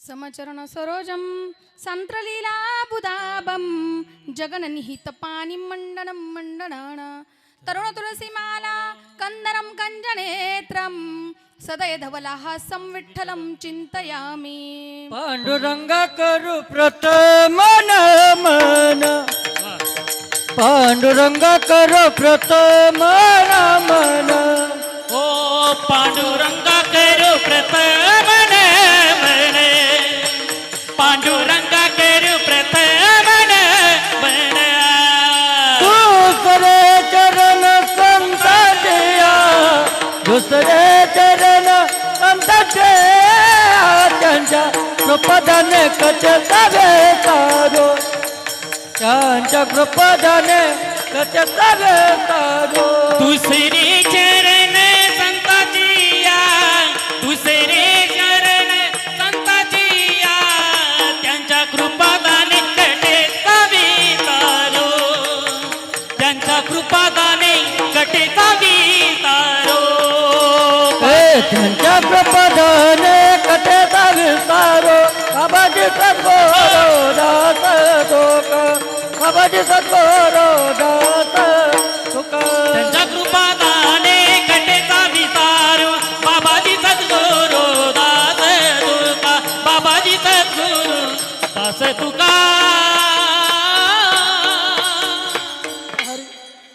समचरण सरोजम संत्रलीला बुदाबम जगननिहित पाणी मंडनं मंडनं तरुण तुलसीमाला कंदरम कंजनेत्रम सदय धवलाहासं विठ्ठलं चिंतयामि. पांडुरंग करू प्रथम नमन, पांडुरंग करू प्रथम नमन. ओ पांडुरंग करू प्रथम नमन, पांडुरंग करू प्रथम नमन. दुसरे चरण संतया, दुसरे चरण संतचे त्यांच्या कृपदाने कचतावे तारो, त्यांच्या कृपदाने कचतावे तारो. दुसरे चरण संताजिया, दुसरे चरण संताजिया, त्यांच्या कृपादाने कटे तारो, त्यांच्या कृपादाने कटे तारो. त्यांच्या प्रपदाने कथेचा तारो. बाबाजी सद्गुरू दास तुका, बाबाजी सद्गुरू दास तुका. त्यांच्या कृपादाने कटेचा विसारो, बाबाजी सद्गुरू दास तुका, बाबाजी सद्गुरू दास तुका.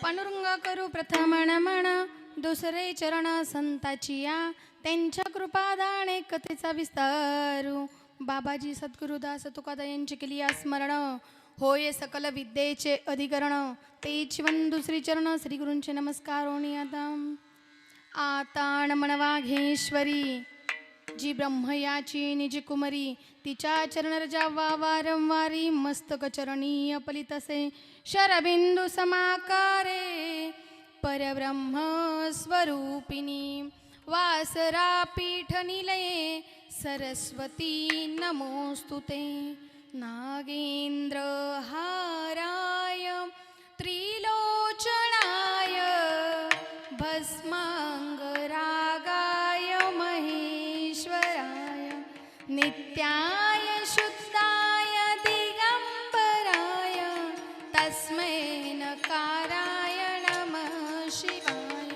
पांडुरंग करू प्रथम नमन, दुसरे चरण संताचिया, त्यांच्या कृपादाने कथेचा विस्तारू. बाबाजी सद्गुरुदास तुकादायांची केली स्मरण, होय सकल विद्येचे अधिकरण. ते जीवन दुसरी चरण श्री गुरूंचे नमस्कार होणी. आता मनवाघेश्वरी जी ब्रह्मयाची निज कुमरी, तिच्या चरण रजावा वारंवारी. मस्तक चरणी अपलितसे शरबिंदू समाकारे, परब्रह्म स्वरूपिणी वासरा पीठ निलये. सरस्वती नमोस्तुते. नागेंद्र हाराय त्रिलोचनाय, भस्मांगरागाय महेश्वराय, नित्याय शुद्धाय दिगंबराय, तस्मै नकाराय नमः शिवाय,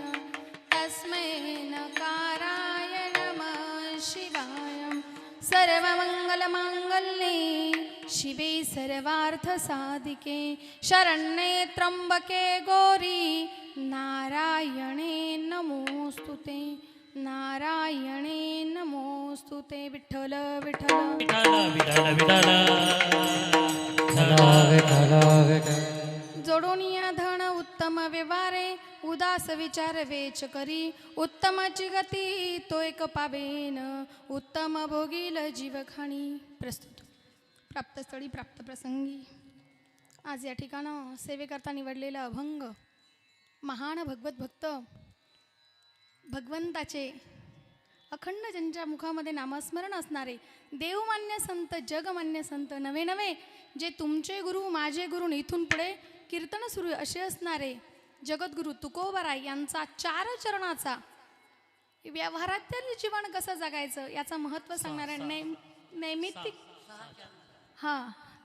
तस्मै नकाराय नमः शिवाय. सर्वमंगलमांगल्ये शिवे सर्वार्थसाधिके, शरण्ये त्र्यंबके गौरी नारायणे नमोस्तुते, नारायणे नमोस्तुते. विठ्ठल विठ्ठल विठाला विठाला जोडोनिया धन उत्तम व्यवहारे, उदास विचार वेच करी. उत्तमाची गती तो एक पावेन, उत्तम भोगील जीवखाणी. प्रस्तुत प्राप्तस्थळी प्राप्त प्रसंगी. आज या ठिकाणं सेवेकरता निवडलेला अभंग महान भगवत भक्त, भगवंताचे अखंड ज्यांच्या मुखामध्ये नामस्मरण असणारे देवमान्य संत, जगमान्य संत, नवे नवे जे तुमचे गुरु माझे गुरु, इथून पुढे कीर्तन सुरू असे असणारे जगद्गुरु तुकोबाराय यांचा 4 चरणाचा व्यवहारातील जीवन कसं जगायचं याचं महत्त्व सांगणाऱ्या नैमित्तिक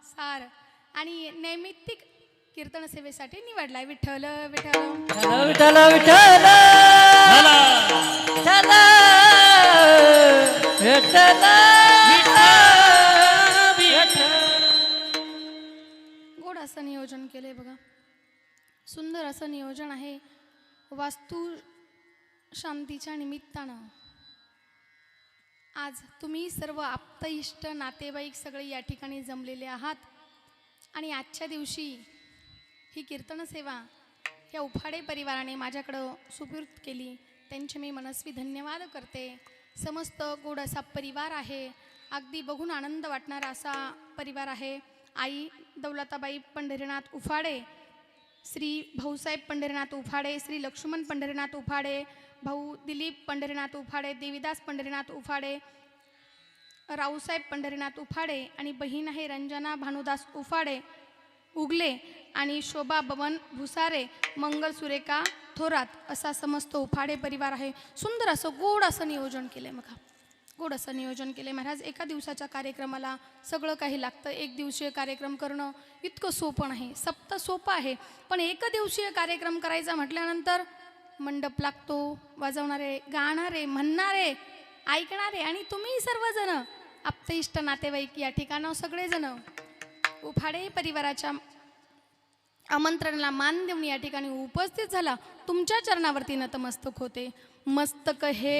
सार आणि नैमित्तिक कीर्तन सेवेसाठी निवडलाय. विठ्ठल विठ्ठल विठ्ठल विठ्ठल गोड असं नियोजन केलंय बघा. सुंदर असं नियोजन आहे. वास्तू शांतीच्या निमित्तानं आज तुम्ही सर्व आप्त इष्ट नातेवाईक सगळे या ठिकाणी जमलेले आहात. आणि आजच्या दिवशी ही कीर्तन सेवा या उफाडे परिवाराने माझ्याकडं सुपूर्द केली. त्यांचे मी मनस्वी धन्यवाद करते. समस्त गोड असा परिवार आहे. अगदी बघून आनंद वाटणारा असा परिवार आहे. आई दौलताबाई पंढरीनाथ उफाडे, श्री भाऊसाहेब पंढरीनाथ उफाडे, श्री लक्ष्मण पंढरीनाथ उफाडे, भाऊ दिलीप पंढरीनाथ उफाडे, देवीदास पंढरीनाथ उफाडे, रावसाहेब पंढरीनाथ उफाडे आणि बहीण आहे रंजना भानुदास उफाडे उगले आणि शोभा बबन भुसारे, मंगल सुरेखा थोरात असा समस्त उफाडे परिवार आहे. सुंदर असं गोड असं नियोजन केलंय. बघा गोड असं नियोजन केले महाराज. एका दिवसाच्या कार्यक्रमाला सगळं काही लागतं. एक दिवसीय कार्यक्रम करणं इतकं सोपं नाही. सप्त सोपं आहे, पण एक दिवसीय कार्यक्रम करायचा म्हटल्यानंतर मंडप लागतो, वाजवणारे, गाणारे, म्हणणारे, ऐकणारे आणि तुम्ही सर्वजण आप्तेष्ट नातेवाईक या ठिकाणं सगळेजण उफाडे परिवाराच्या आमंत्रणाला मान देऊन या ठिकाणी उपस्थित झाला. तुमच्या चरणावरती नतमस्तक होते. मस्तक हे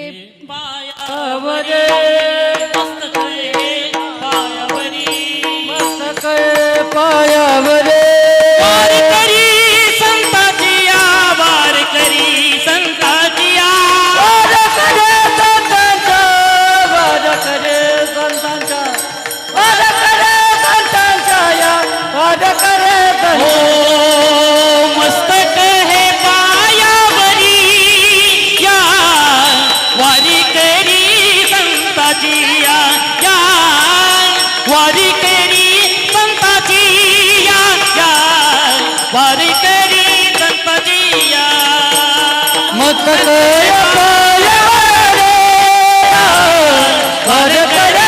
पायावरे मस्तक हे पायावरी मस्तक पायावरे वारकरी संतांचिया वारकरी संतांचिया वारकरी संतांचा वारकरी संतांचा वारकरी संतांचा या वारकरी हो मस्तक हे पायावरी या वारकरी संतांचिया या वारकरी संतांचिया या वारकरी संतांचिया मस्तक पायावरे वारकरी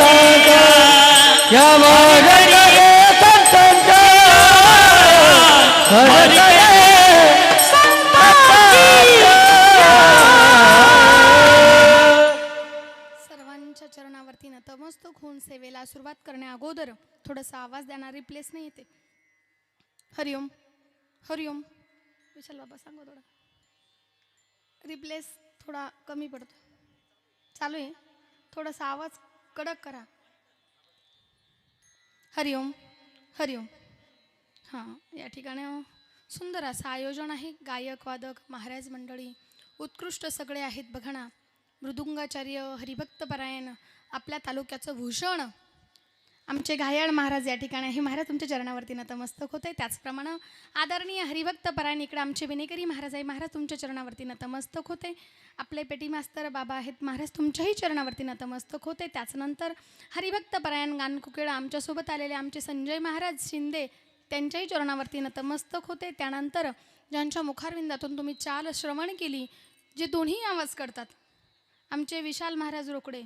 संतांचा या वारकरी संतांचा वारकरी सर्वांच्या चरणावरती नतमस्तक होऊन सेवेला सुरुवात करण्या अगोदर थोडासा आवाज देणार रिप्लेस नाही येते. हरिओम हरिओम. विशाल बाबा सांगू थोडा रिप्लेस थोडा कमी पडतो. चालू आहे, थोडासा आवाज कडक करा. हरिओम हरिओम. हां, या ठिकाणी सुंदर असं आयोजन आहे. गायक वादक महाराज मंडळी उत्कृष्ट सगळे आहेत. बघा ना, मृदुंगाचार्य हरिभक्तपरायण आपल्या तालुक्याचं भूषण आमचे घायाळ महाराज या ठिकाणी आहे. महाराज तुमच्या चरणावरती नतमस्तक होते. त्याचप्रमाणे आदरणीय हरिभक्तपरायण इकडे आमचे विनेकरी महाराज आहे. महाराज तुमच्या चरणावरती नतमस्तक होते. आपले पेटी मास्तर बाबा आहेत महाराज तुमच्याही चरणावरती नतमस्तक होते. त्याचनंतर हरिभक्तपरायण गानकुकेळ आमच्यासोबत आलेले आमचे संजय महाराज शिंदे त्यांच्याही चरणावरती नतमस्तक होते. त्यानंतर ज्यांच्या मुखारविंदातून तुम्ही चाल श्रवण केली, जे दोन्ही आवाज करतात, आमचे विशाल महाराज रोकडे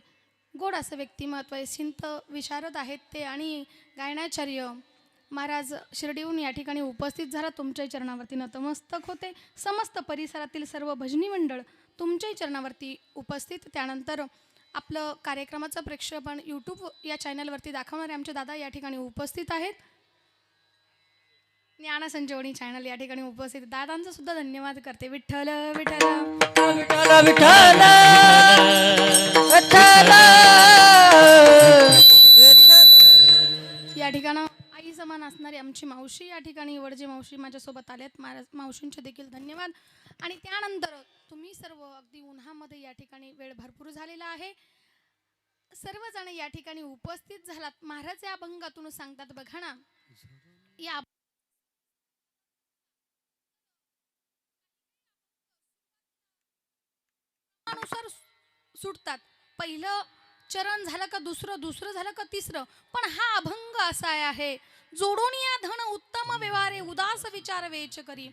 गोड असं व्यक्तिमत्व आहे. सिंत विशारद आहेत ते आणि गायनाचार्य महाराज शिर्डीहून या ठिकाणी उपस्थित झाला. तुमच्याही चरणावरती नतमस्तक होते. समस्त परिसरातील सर्व भजनी मंडळ तुमच्याही चरणावरती उपस्थित. त्यानंतर आपलं कार्यक्रमाचं प्रेक्षेपण यूट्यूब या चॅनलवरती दाखवणारे आमचे दादा या ठिकाणी उपस्थित आहेत. ज्ञान संजीवनी चॅनल या ठिकाणी उपस्थित. दादांचा सुद्धा धन्यवाद करते. विठ्ठल विठ्ठल विठ्ठल विठ्ठल विठ्ठल. या ठिकाणं आई समान असणारी आमची मावशी या ठिकाणी वडजी मावशी माझ्यासोबत आल्यात. मावशींचे देखील धन्यवाद. आणि त्यानंतर तुम्ही सर्व अगदी उन्हामध्ये या ठिकाणी वेळ भरपूर झालेला आहे. सर्वजण या ठिकाणी उपस्थित झालात. महाराज या अभंगातून सांगतात बघा ना, या नुसार सुटतात. पहिलं चरण झालं का दुसरं, दुसरं झालं का तिसरं, पण हा अभंग असा आहे, जोडून या धन उत्तम व्यवहारे उदास विचार वेच करी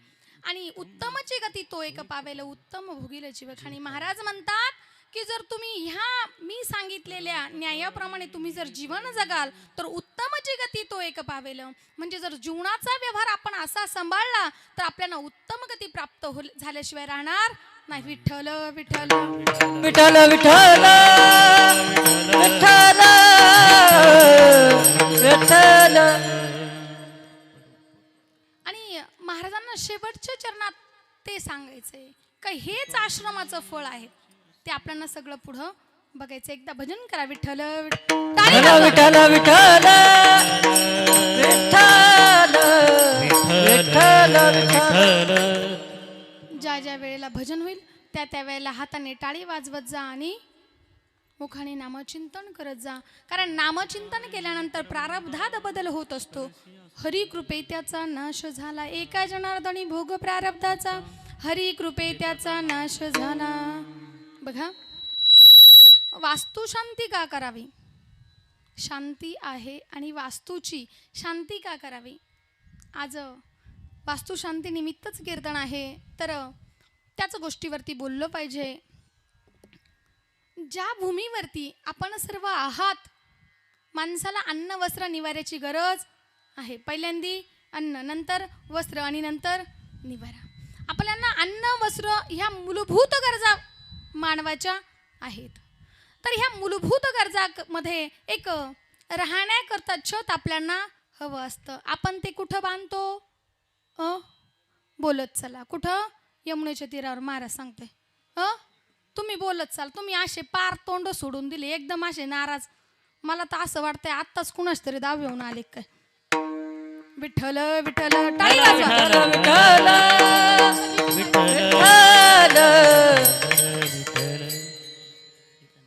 आणि उत्तमची गती तो एक पावेल उत्तम भोगील जीवखाणी. महाराज म्हणतात की जर तुम्ही ह्या मी सांगितलेल्या न्यायाप्रमाणे तुम्ही जर जीवन जगाल तर उत्तमची गती तो एक पावेल. म्हणजे जर जीवनाचा व्यवहार आपण असा सांभाळला तर आपल्याला उत्तम गती प्राप्त झाल्याशिवाय राहणार नाही. विठ्ठल विठ्ठल विठ्ठल विठ्ठल विठ्ठल विठ्ठल. आणि महाराजांना शेवटच्या चरणात ते सांगायचंय का हेच आश्रमाचं फळ आहे. ते आपल्याला सगळं पुढं बघायचं. एकदा भजन करा. विठ्ठल विठ्ठल विठ्ठल विठ्ठल विठ्ठल विठ्ठल. ज्या ज्या वेळेला भजन होईल त्या त्या वेळेला हाताने टाळी वाजवत जा आणि मुखाने नामचिंतन करत जा. कारण नामचिंतन केल्यानंतर प्रारब्धात बदल होत असतो. हरी कृपे त्याचा नाश झाला, एका जनार्दनी भोग प्रारब्धाचा. हरी कृपे त्याचा नाश झाला. बघा, वास्तुशांती का करावी? शांती आहे आणि वास्तूची शांती का करावी? आज वास्तुशांती निमित्तच कीर्तन आहे, तर त्याच गोष्टीवरती बोललं पाहिजे. ज्या भूमीवरती आपण सर्व आहात, माणसाला अन्न वस्त्र निवाऱ्याची गरज आहे. पहिल्यांदी अन्न, नंतर वस्त्र आणि नंतर निवारा. आपल्याला अन्न वस्त्र ह्या मूलभूत गरजा मानवाच्या आहेत. तर ह्या मूलभूत गरजामध्ये एक राहण्याकरता छत आपल्याला हवं असतं. आपण ते कुठं बांधतो? बोलत चला. कुठं? यमुनेच्या तीरावर. महाराज सांगते तुम्ही बोलत चाल. तुम्ही असे पार तोंड सोडून दिले, एकदम असे नाराज. मला तर असं वाटतंय आत्ताच कुणाच तरी दावे होऊन आले काय. विठ्ठल विठ्ठल टाळी वाजवा. विठ्ठल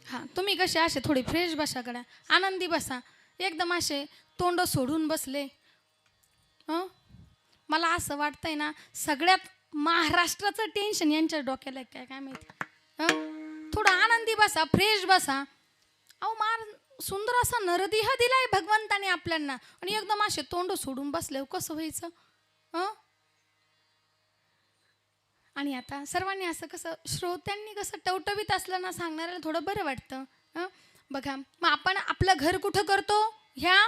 हा, तुम्ही कसे असे थोडी फ्रेश बसा कडा, आनंदी बसा. एकदम असे तोंड सोडून बसले. मला असं वाटतंय ना, सगळ्यात महाराष्ट्राचं टेन्शन यांच्या डोक्याला काय माहिती. थोडं आनंदी बसा, फ्रेश बसा. अहो सुंदर असा नरदेह दिलाय भगवंताने आपल्याला, आणि एकदम असे तोंड सोडून बसले, कसं व्हायचं? आणि आता सर्वांनी असं कसं श्रोत्यांनी कसं टवटवीत असलं ना, सांगणाऱ्याला थोडं बरं वाटतं. बघा, मग आपण आपलं घर कुठं करतो? ह्या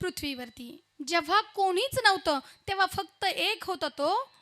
पृथ्वीवरती. जेव्हा कोणीच नव्हतं तेव्हा फक्त एक होता, तो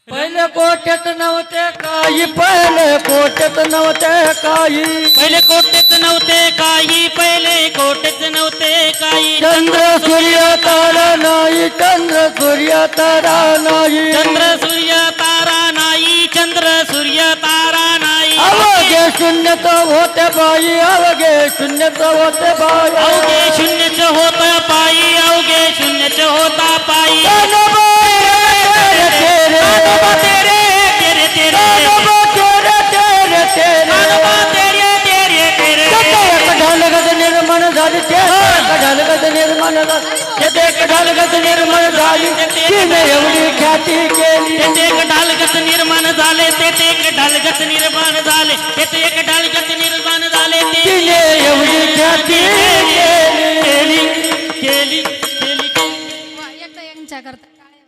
पहिले कोट्यात नव्हते काही, पहिले कोट्यात नव्हते काही, पहिले कोटेच नव्हते काही, पहिले कोटेच नव्हते काही. चंद्र सूर्य तारा नाही, चंद्र सूर्य तारा नाही, चंद्र सूर्य तारा नाही, चंद्र सूर्य तारा नाही. अवघे शून्यत होते बाई, अवघे शून्यत होते बाई, अवघे शून्यच होत पायी, अवघे शून्यच होता पायी. तेरे तेरे तेरे तेरे तेरे तेरे तेरे आनोबा तेरे तेरे तेरे. ढालगत निर्माण झाली, ढालगत निर्माण झाली, ढालगत निर्माण झाली, तिने एवढी ख्याती केली. तेथे एक ढालगत निर्माण झाले, तेथे एक ढालगत निर्माण झाले, तेथे एक ढालगत निर्माण झाले. तिने एवढी ख्याती केली. केली केली. एकदा यांच्या करता टाळ्या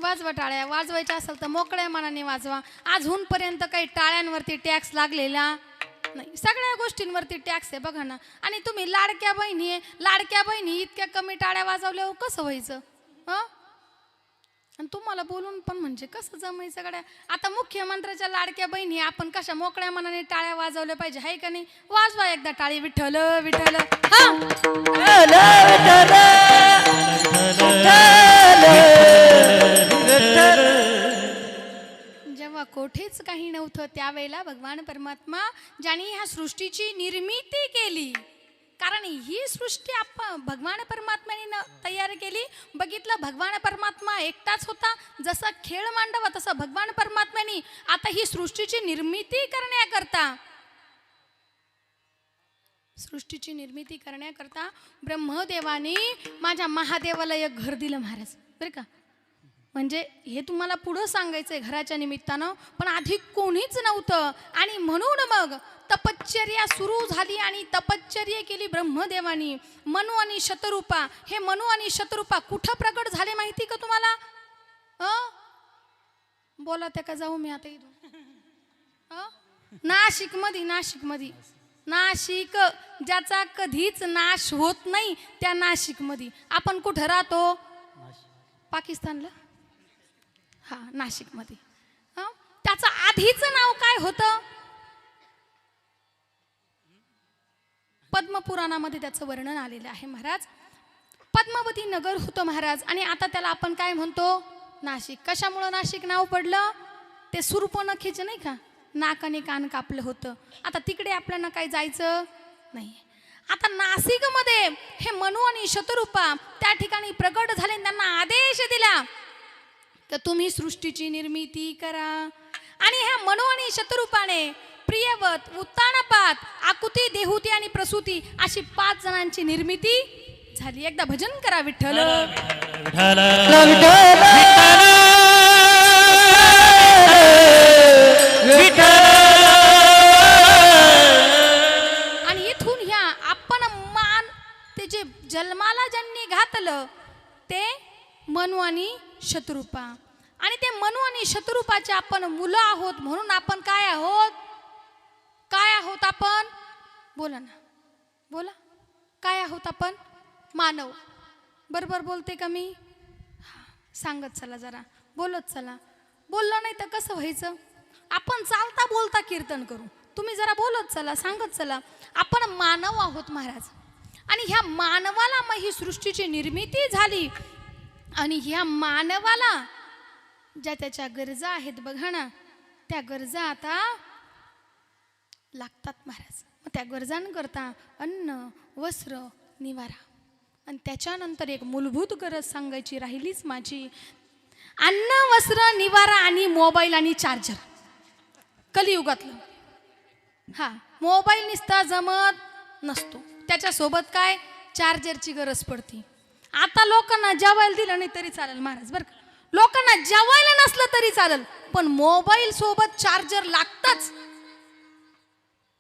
वाजवा. टाळ्या वाजवायच्या असेल तर मोकळ्या मनाने वाजवा. अजूनपर्यंत काही टाळ्यांवरती टॅक्स लागलेला नाही. सगळ्या गोष्टींवरती टॅक्स आहे बघा ना. आणि तुम्ही लाडक्या बहिणी इतक्या कमी टाळ्या वाजवल्यावर कसं व्हायचं? आणि तुम्हाला बोलून पण म्हणजे कसं जमायचं गड्या? आता मुख्यमंत्र्याच्या लाडक्या बहिणी आपण कशा मोकळ्या मनाने टाळ्या वाजवल्या पाहिजे, हाय का नाही? वाजवा एकदा टाळी. विठ्ठल विठ्ठल. जेव्हा कोठेच काही नव्हतं त्यावेळेला भगवान परमात्मा ज्याने ह्या सृष्टीची निर्मिती केली, कारण ही सृष्टी आपण भगवान परमात्म्याने तयार केली. बघितलं, भगवान परमात्मा एकटाच होता. जसा खेळ मांडावा तसा भगवान परमात्म्याने आता ही सृष्टीची निर्मिती करण्याकरता ब्रह्मदेवाने माझ्या महादेवाला एक घर दिलं महाराज, बरं का? म्हणजे हे तुम्हाला पुढं सांगायचंय घराच्या निमित्तानं, पण आधी कोणीच नव्हतं. आणि म्हणून मग तपश्चर्या सुरू झाली आणि तपश्चर्या केली ब्रह्मदेवानी. मनु आणि शतरूपा, हे मनु आणि शतरूपा कुठं प्रकट झाले माहिती का तुम्हाला? बोला त्या का जाऊ मी आता इथून? नाशिक, ज्याचा कधीच नाश होत नाही त्या नाशिकमध्ये. आपण कुठं राहतो? पाकिस्तानला. हा, नाशिकमध्ये. त्याचं आधीचं नाव काय होतं? पद्मपुराणामध्ये त्याचं वर्णन आलेलं आहे महाराज. पद्मावती नगर होतं महाराज. आणि आता त्याला आपण काय म्हणतो? नाशिक. कशामुळं नाशिक नाव पडलं? ते सुरपणखीचं नाही का, नाकाने कान कापलं होतं. आता तिकडे आपल्याला काय जायचं नाही. आता नाशिकमध्ये हे मनु आणि शतरूपा त्या ठिकाणी प्रकट झाले. त्यांना आदेश दिला की तुम्ही सृष्टीची निर्मिती करा. आणि ह्या मनु आणि शतरूपाने प्रियवत, उत्तानपात, आकुती, देहुती आणि प्रसूती अशी 5 जणांची निर्मिती झाली. एकदा भजन करा. विठ्ठल आणि इथून ह्या आपण मान ते जे जन्माला ज्यांनी घातलं ते मनु आणि शतरूपा. आणि ते मनु आणि शतरूपाचे आपण मुलं आहोत. म्हणून आपण काय आहोत? काय आहोत आपण? बोला ना, बोला. काय आहोत आपण? मानव. बरोबर बोलते का मी? सांगत चला, जरा बोलत चला. बोललं नाही तर कसं व्हायचं? आपण चालता बोलता कीर्तन करू. तुम्ही जरा बोलत चला, सांगत चला. आपण मानव आहोत महाराज. आणि ह्या मानवाला मग ही सृष्टीची निर्मिती झाली. आणि ह्या मानवाला ज्या त्याच्या गरजा आहेत बघा ना, त्या गरजा आता लागतात महाराज. मग त्या गरजांकरता अन्न, वस्त्र, निवारा. आणि त्याच्यानंतर एक मूलभूत गरज सांगायची राहिलीच माझी. अन्न, वस्त्र, निवारा आणि मोबाईल आणि चार्जर. कलियुगातलं. हा, मोबाईल निसता जमत नसतो, त्याच्यासोबत काय चार्जरची गरज पडते. आता लोकांना जेवायला दिलं नाही तरी चालेल महाराज बरं का. लोकांना जेवायला नसलं तरी चालेल, पण मोबाईल सोबत चार्जर लागतच.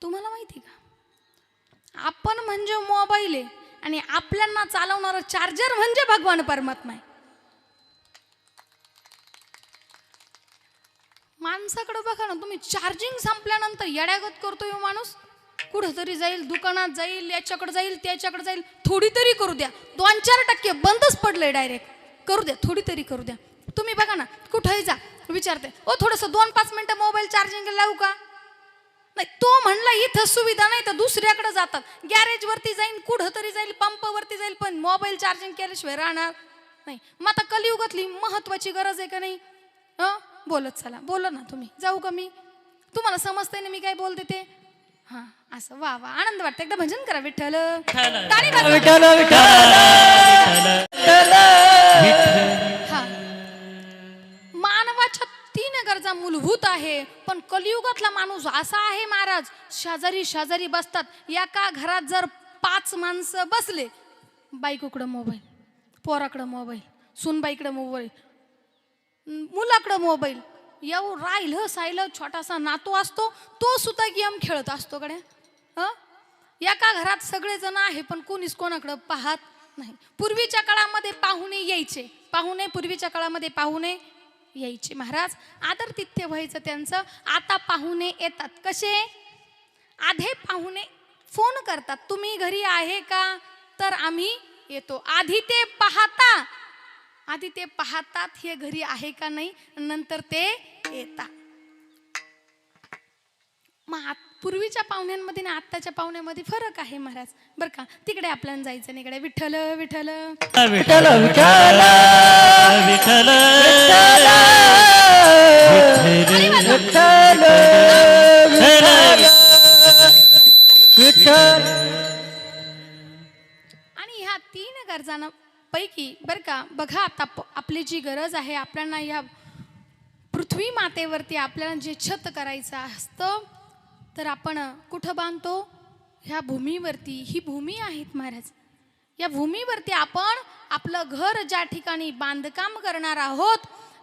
तुम्हाला माहिती का, आपण म्हणजे मोबाईल आहे आणि आपल्यांना चालवणारं चार्जर म्हणजे भगवान परमात्मा आहे. माणसाकडे बघा ना तुम्ही, चार्जिंग संपल्यानंतर येड्यागत करतोय माणूस. कुठंतरी जाईल, दुकानात जाईल, याच्याकडे जाईल, त्याच्याकडे जाईल. थोडी तरी करू द्या. 2-4% बंदच पडलंय डायरेक्ट. करू द्या, थोडी तरी करू द्या. तुम्ही बघा ना, कुठंही जा, विचारते ओ थोडंसं 2-5 मिनिटं मोबाईल चार्जिंग लावू का? नाही, तो म्हणला इथं सुविधा नाही तर दुसऱ्याकडे जातात. गॅरेजवरती जाईल, कुठं तरी जाईल, पंपावरती जाईल, पण मोबाईल चार्जिंग केल्याशिवाय राहणार नाही. मग आता कलियुगातली महत्वाची गरज आहे का नाही? बोलत चला, बोला ना तुम्ही. जाऊ का मी? तुम्हाला समजतंय ना मी काय बोलते ते? हा, असं वा वा, आनंद वाटतं. एकदा भजन करा. विठ्ठल टाळी वाजवा. विठ्ठल विठ्ठल. हा, मानवाच्या 3 गरजा मूलभूत आहे. पण कलियुगातला माणूस असा आहे महाराज, शेजारी शेजारी बसतात. एका घरात जर 5 माणसं बसले, बायकोकडं मोबाईल, पोराकडं मोबाईल, सुनबाईकडं मोबाईल, मुलाकडं मोबाईल. येऊ राहिलं सायलं छोटासा नातू असतो, तो सुद्धा गेम खेळत असतो कडे. एका घरात सगळेजण आहे पण कोणीच कोणाकडं पाहत नाही. पूर्वीच्या काळामध्ये पाहुणे यायचे, पूर्वीच्या काळामध्ये पाहुणे यायचे महाराज, आदर तिथ्य व्हायचं त्यांचं. आता पाहुणे येतात कसे? आधे पाहुणे फोन करतात, तुम्ही घरी आहे का? तर आम्ही येतो. आधी ते पाहतात हे घरी आहे का नाही, नंतर ते येतात. मग पूर्वीच्या पाहुण्यांमध्ये आणि आत्ताच्या पाहुण्यामध्ये फरक आहे महाराज बरं का. तिकडे आपल्याला जायचं नाही. इकडे विठ्ठल विठ्ठल विठ्ठल विठ्ठल विठ्ठल विठ्ठल विठ्ठल. आणि ह्या 3 गरजांपैकी बरं का, बघा आता आपली जी गरज आहे, आपल्याला ह्या पृथ्वी मातेवरती आपल्याला जे छत करायचं असतं, तर आपण कुठं बांधतो? ह्या भूमीवरती. ही भूमी आहेत महाराज. या भूमीवरती आपण आपलं घर ज्या ठिकाणी बांधकाम करणार आहोत,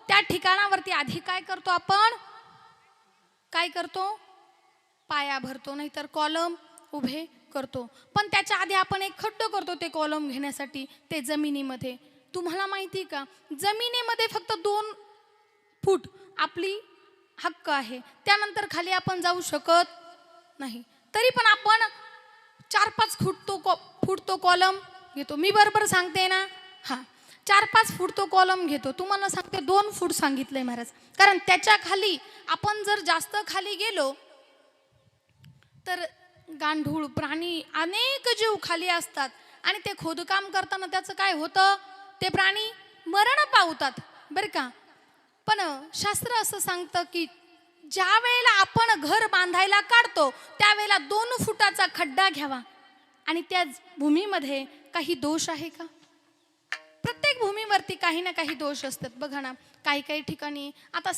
त्या ठिकाणावरती आधी काय करतो आपण? काय करतो? पाया भरतो, नाहीतर कॉलम उभे करतो. पण त्याच्या आधी आपण एक खड्डं करतो ते कॉलम घेण्यासाठी, ते जमिनीमध्ये. तुम्हाला माहिती का, जमिनीमध्ये फक्त 2 फूट आपली हक्क आहे, त्यानंतर खाली आपण जाऊ शकत नाही. तरी पण आपण 4-5 फूट तो कॉलम घेतो. मी बरोबर सांगते ना? हां, 4-5 फूट तो कॉलम घेतो. तुम्हाला सांगते 2 फूट सांगितलंय महाराज, कारण त्याच्या खाली आपण जर जास्त खाली गेलो तर गांढूळ प्राणी अनेक जीव खाली असतात आणि ते खोदकाम करताना त्याचं काय होतं? ते प्राणी मरण पावतात बरं का. पण शास्त्र असं सांगतं की ज्या वेळेला आपण घर बांधायला काढतो त्यावेळेला 2 फुटाचा खड्डा घ्यावा. आणि त्या भूमीमध्ये काही दोष आहे का? प्रत्येक भूमीवरती काही ना काही दोष असतात बघा ना. काही ठिकाणी आता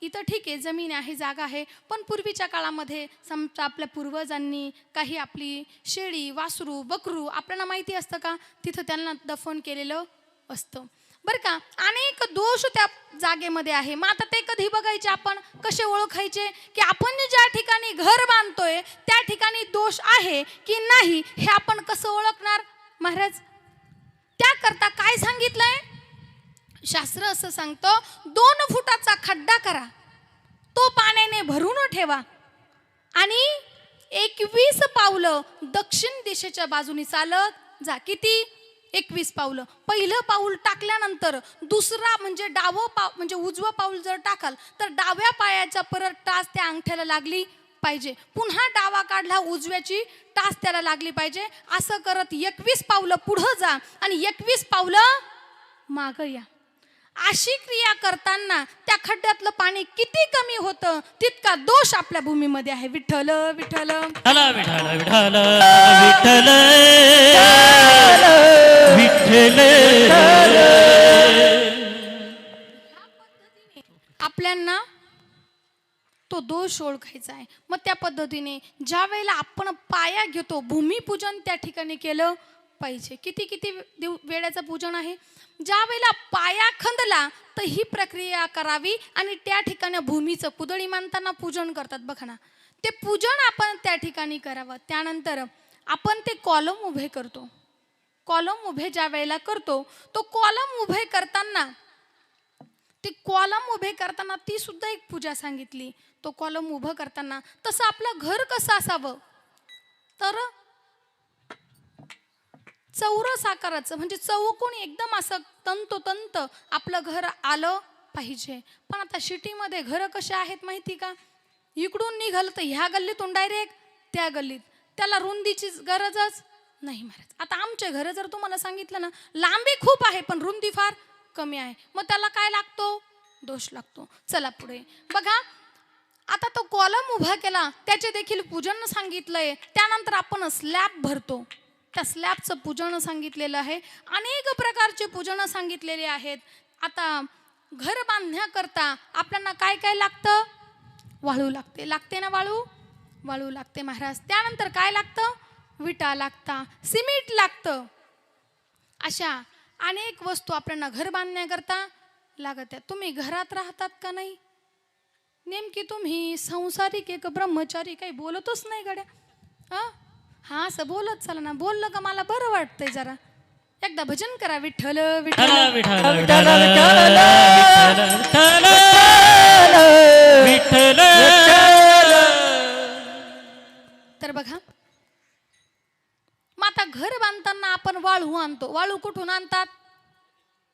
इथं ठीक आहे, जमीन आहे, जागा आहे, पण पूर्वीच्या काळामध्ये समजा आपल्या पूर्वजांनी काही आपली शेळी, वासरू, बकरू आपल्याला माहिती असतं का, तिथं त्यांना दफन केलेलं असतं बरं का. अनेक दोष त्या जागेमध्ये आहे. मग आता ते कधी बघायचे आपण? कसे ओळखायचे की आपण ज्या ठिकाणी घर बांधतोय त्या ठिकाणी दोष आहे की नाही, हे आपण कसं ओळखणार महाराज? त्याकरता काय सांगितलंय शास्त्र? असं सांगतं 2 फुटाचा खड्डा करा, तो पाण्याने भरून ठेवा आणि 21 पावलं दक्षिण दिशेच्या बाजूने चालत जा. किती? 21 पावलं. पहिलं पाऊल टाकल्यानंतर दुसरा म्हणजे डावं म्हणजे उजवं पाऊल जर टाकाल तर डाव्या पायाच्या परत टाच त्या अंगठ्याला लागली पाहिजे. पुन्हा डावा काढला उजव्याची टाच त्याला लागली पाहिजे. असं करत 21 पावलं पुढं जा आणि 21 पावलं मागं या. अशी क्रिया करताना त्या खड्ड्यातलं पाणी किती कमी होतं तितका दोष आपल्या भूमीमध्ये आहे. विठ्ठल विठ्ठल विठ्ठल विठ्ठल विठ्ठल आपल्यांना तो दोष ओळखायचा आहे. मग त्या पद्धतीने ज्या वेळेला आपण पाया घेतो भूमिपूजन त्या ठिकाणी केलं पाहिजे. किती किती वेळेचं पूजन आहे. ज्या वेळेला पाया खंदला तर ही प्रक्रिया करावी आणि त्या ठिकाणी भूमीचं कुदळी मानताना पूजन करतात बघा ना, ते पूजन आपण त्या ठिकाणी करावं. त्यानंतर आपण ते कॉलम उभे करतो. कॉलम उभे ज्या वेळेला करतो तो कॉलम उभे करताना ते कॉलम उभे करताना ती सुद्धा एक पूजा सांगितली. तो कॉलम उभं करताना तसं आपलं घर कसं असावं तर चौरस आकाराचं म्हणजे चौकोन एकदम असं तंतोतंत आपलं घर आलं पाहिजे. पण आता सिटीमध्ये घरं कशी आहेत माहिती का, इकडून निघालं तर ह्या गल्लीतून डायरेक्ट त्या गल्लीत, त्याला रुंदीची गरजच नाही महाराज. आता आमचे घरं जर तुम्हाला सांगितलं ना लांबी खूप आहे पण रुंदी फार कमी आहे, मग त्याला काय लागतो? दोष लागतो. चला पुढे बघा. आता तो कॉलम उभा केला त्याचे देखील पूजन सांगितलंय. त्यानंतर आपण स्लॅब भरतो, त्या स्लॅबचं पूजन सांगितलेलं आहे. अनेक प्रकारचे पूजन सांगितलेले आहेत. आता घर बांधण्याकरता आपल्याला काय काय लागतं? वाळू लागते. लागते ना वाळू? वाळू लागते महाराज. त्यानंतर काय लागतं? विटा लागता, सिमेंट लागतं. अशा अनेक वस्तू आपल्याला घर बांधण्याकरता लागत आहेत. तुम्ही घरात राहतात का नाही? नेमकी तुम्ही संसारिक एक ब्रह्मचारी काही बोलतच नाही गड्या. हा असं बोलत चला ना, बोललं का मला बरं वाटतंय. जरा एकदा भजन करा. विठ्ठल विठ्ठल विठ्ठल विठ्ठल. तर बघा मग आता घर बांधताना आपण वाळू आणतो. वाळू कुठून आणतात?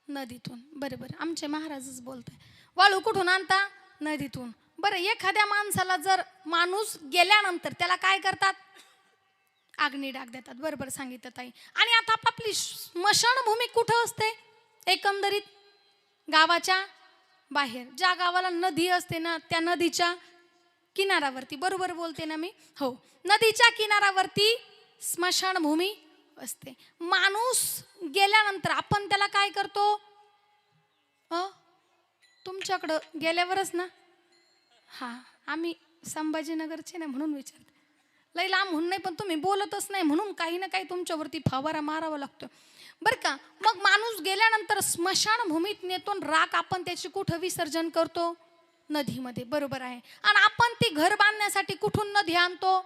नदीतून. बरोबर, आमचे महाराजच बोलताय. वाळू कुठून आणता? नदीतून. बरं, एखाद्या माणसाला जर माणूस गेल्यानंतर त्याला काय करतात? अग्नी डाग देतात. बरोबर सांगितलं ताई. आणि आता आपली स्मशानभूमी कुठं असते? एकंदरीत गावाच्या बाहेर. ज्या गावाला नदी असते ना त्या नदीच्या किनाऱ्यावरती. बरोबर बोलते ना मी? हो, नदीच्या किनाऱ्यावरती स्मशानभूमी असते. माणूस गेल्यानंतर आपण त्याला काय करतो? तुमच्याकडं गेल्यावरच ना? हा, आम्ही संभाजीनगरचे ना म्हणून विचारते. लई लांब म्हणून नाही, पण तुम्ही बोलतच नाही म्हणून काही ना काही तुमच्यावरती फवारा मारावा लागतो बरं का. मग माणूस गेल्यानंतर स्मशानभूमीत नेतो, राख आपण त्याची कुठं विसर्जन करतो? नदीमध्ये. बरोबर आहे. आणि आपण ती घर बांधण्यासाठी कुठून नदी आणतो?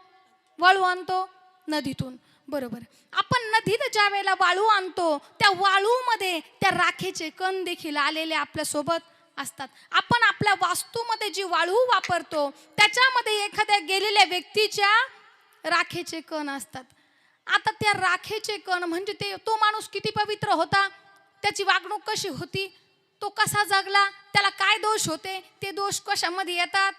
वाळू आणतो नदीतून. बरोबर. आपण नदीत ज्या वेळेला वाळू आणतो त्या वाळूमध्ये त्या राखेचे कण देखील आलेले आपल्यासोबत असतात. आपण आपल्या वास्तूमध्ये जी वाळू वापरतो त्याच्यामध्ये एखाद्या गेलेल्या व्यक्तीच्या राखेचे कण असतात. आता त्या राखेचे कण म्हणजे तो माणूस किती पवित्र होता, त्याची वागणूक कशी होती, तो कसा जगला, त्याला काय दोष होते, ते दोष कशामध्ये येतात?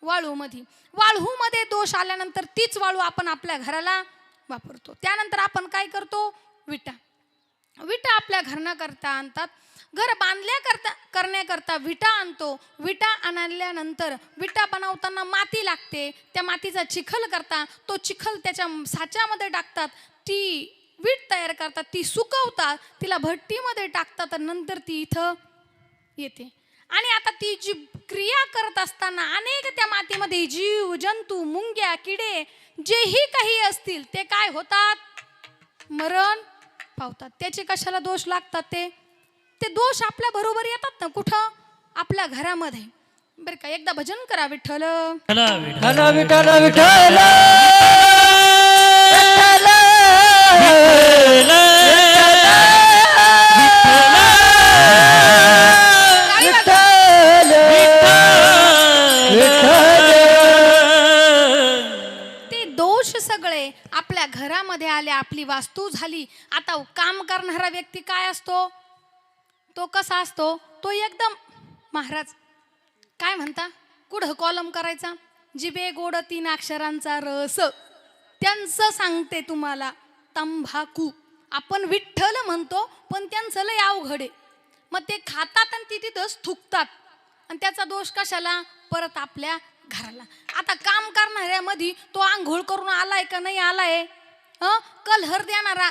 वाळूमध्ये. वाळूमध्ये दोष आल्यानंतर तीच वाळू आपण आपल्या घराला वापरतो. त्यानंतर आपण काय करतो? विटा. विटा आपल्या घराकरता आणतात. घर करण्याकरता विटा आणतो. विटा आणल्यानंतर विटा बनवताना माती लागते. त्या मातीचा चिखल करता, तो चिखल त्याच्या साच्यामध्ये टाकतात, ती वीट तयार करतात, ती सुकवतात, तिला भट्टीमध्ये टाकतात आणि नंतर ती इथं येते. आणि आता ती जी क्रिया करत असताना अनेक त्या मातीमध्ये जीव जंतू मुंग्या किडे जेही काही असतील ते काय होतात? मरण पावतात. त्याचे कशाला दोष लागतात? ते दोष आपल्या बरोबर येतात ना कुठं? आपल्या घरामध्ये. बरं का, एकदा भजन करा. विठ्ठल विठ्ठल विठ्ठल विठ्ठल आपली वास्तू झाली. आता काम करणारा व्यक्ती काय असतो, तो कसा असतो, तो एकदम महाराज काय म्हणता, कुठं कॉलम करायचा, जिबे गोड 3 अक्षरांचा रस, त्यांचं सांगते तुम्हाला तंबाखू. आपण विठ्ठल म्हणतो पण त्यांचं लय अवघड आहे. मग ते खातात आणि ती तिथंच थुकतात आणि त्याचा दोष कशाला, परत आपल्या घराला. आता काम करणाऱ्यामध्ये तो आंघोळ करून आलाय का नाही आलाय, कलहर देणारा,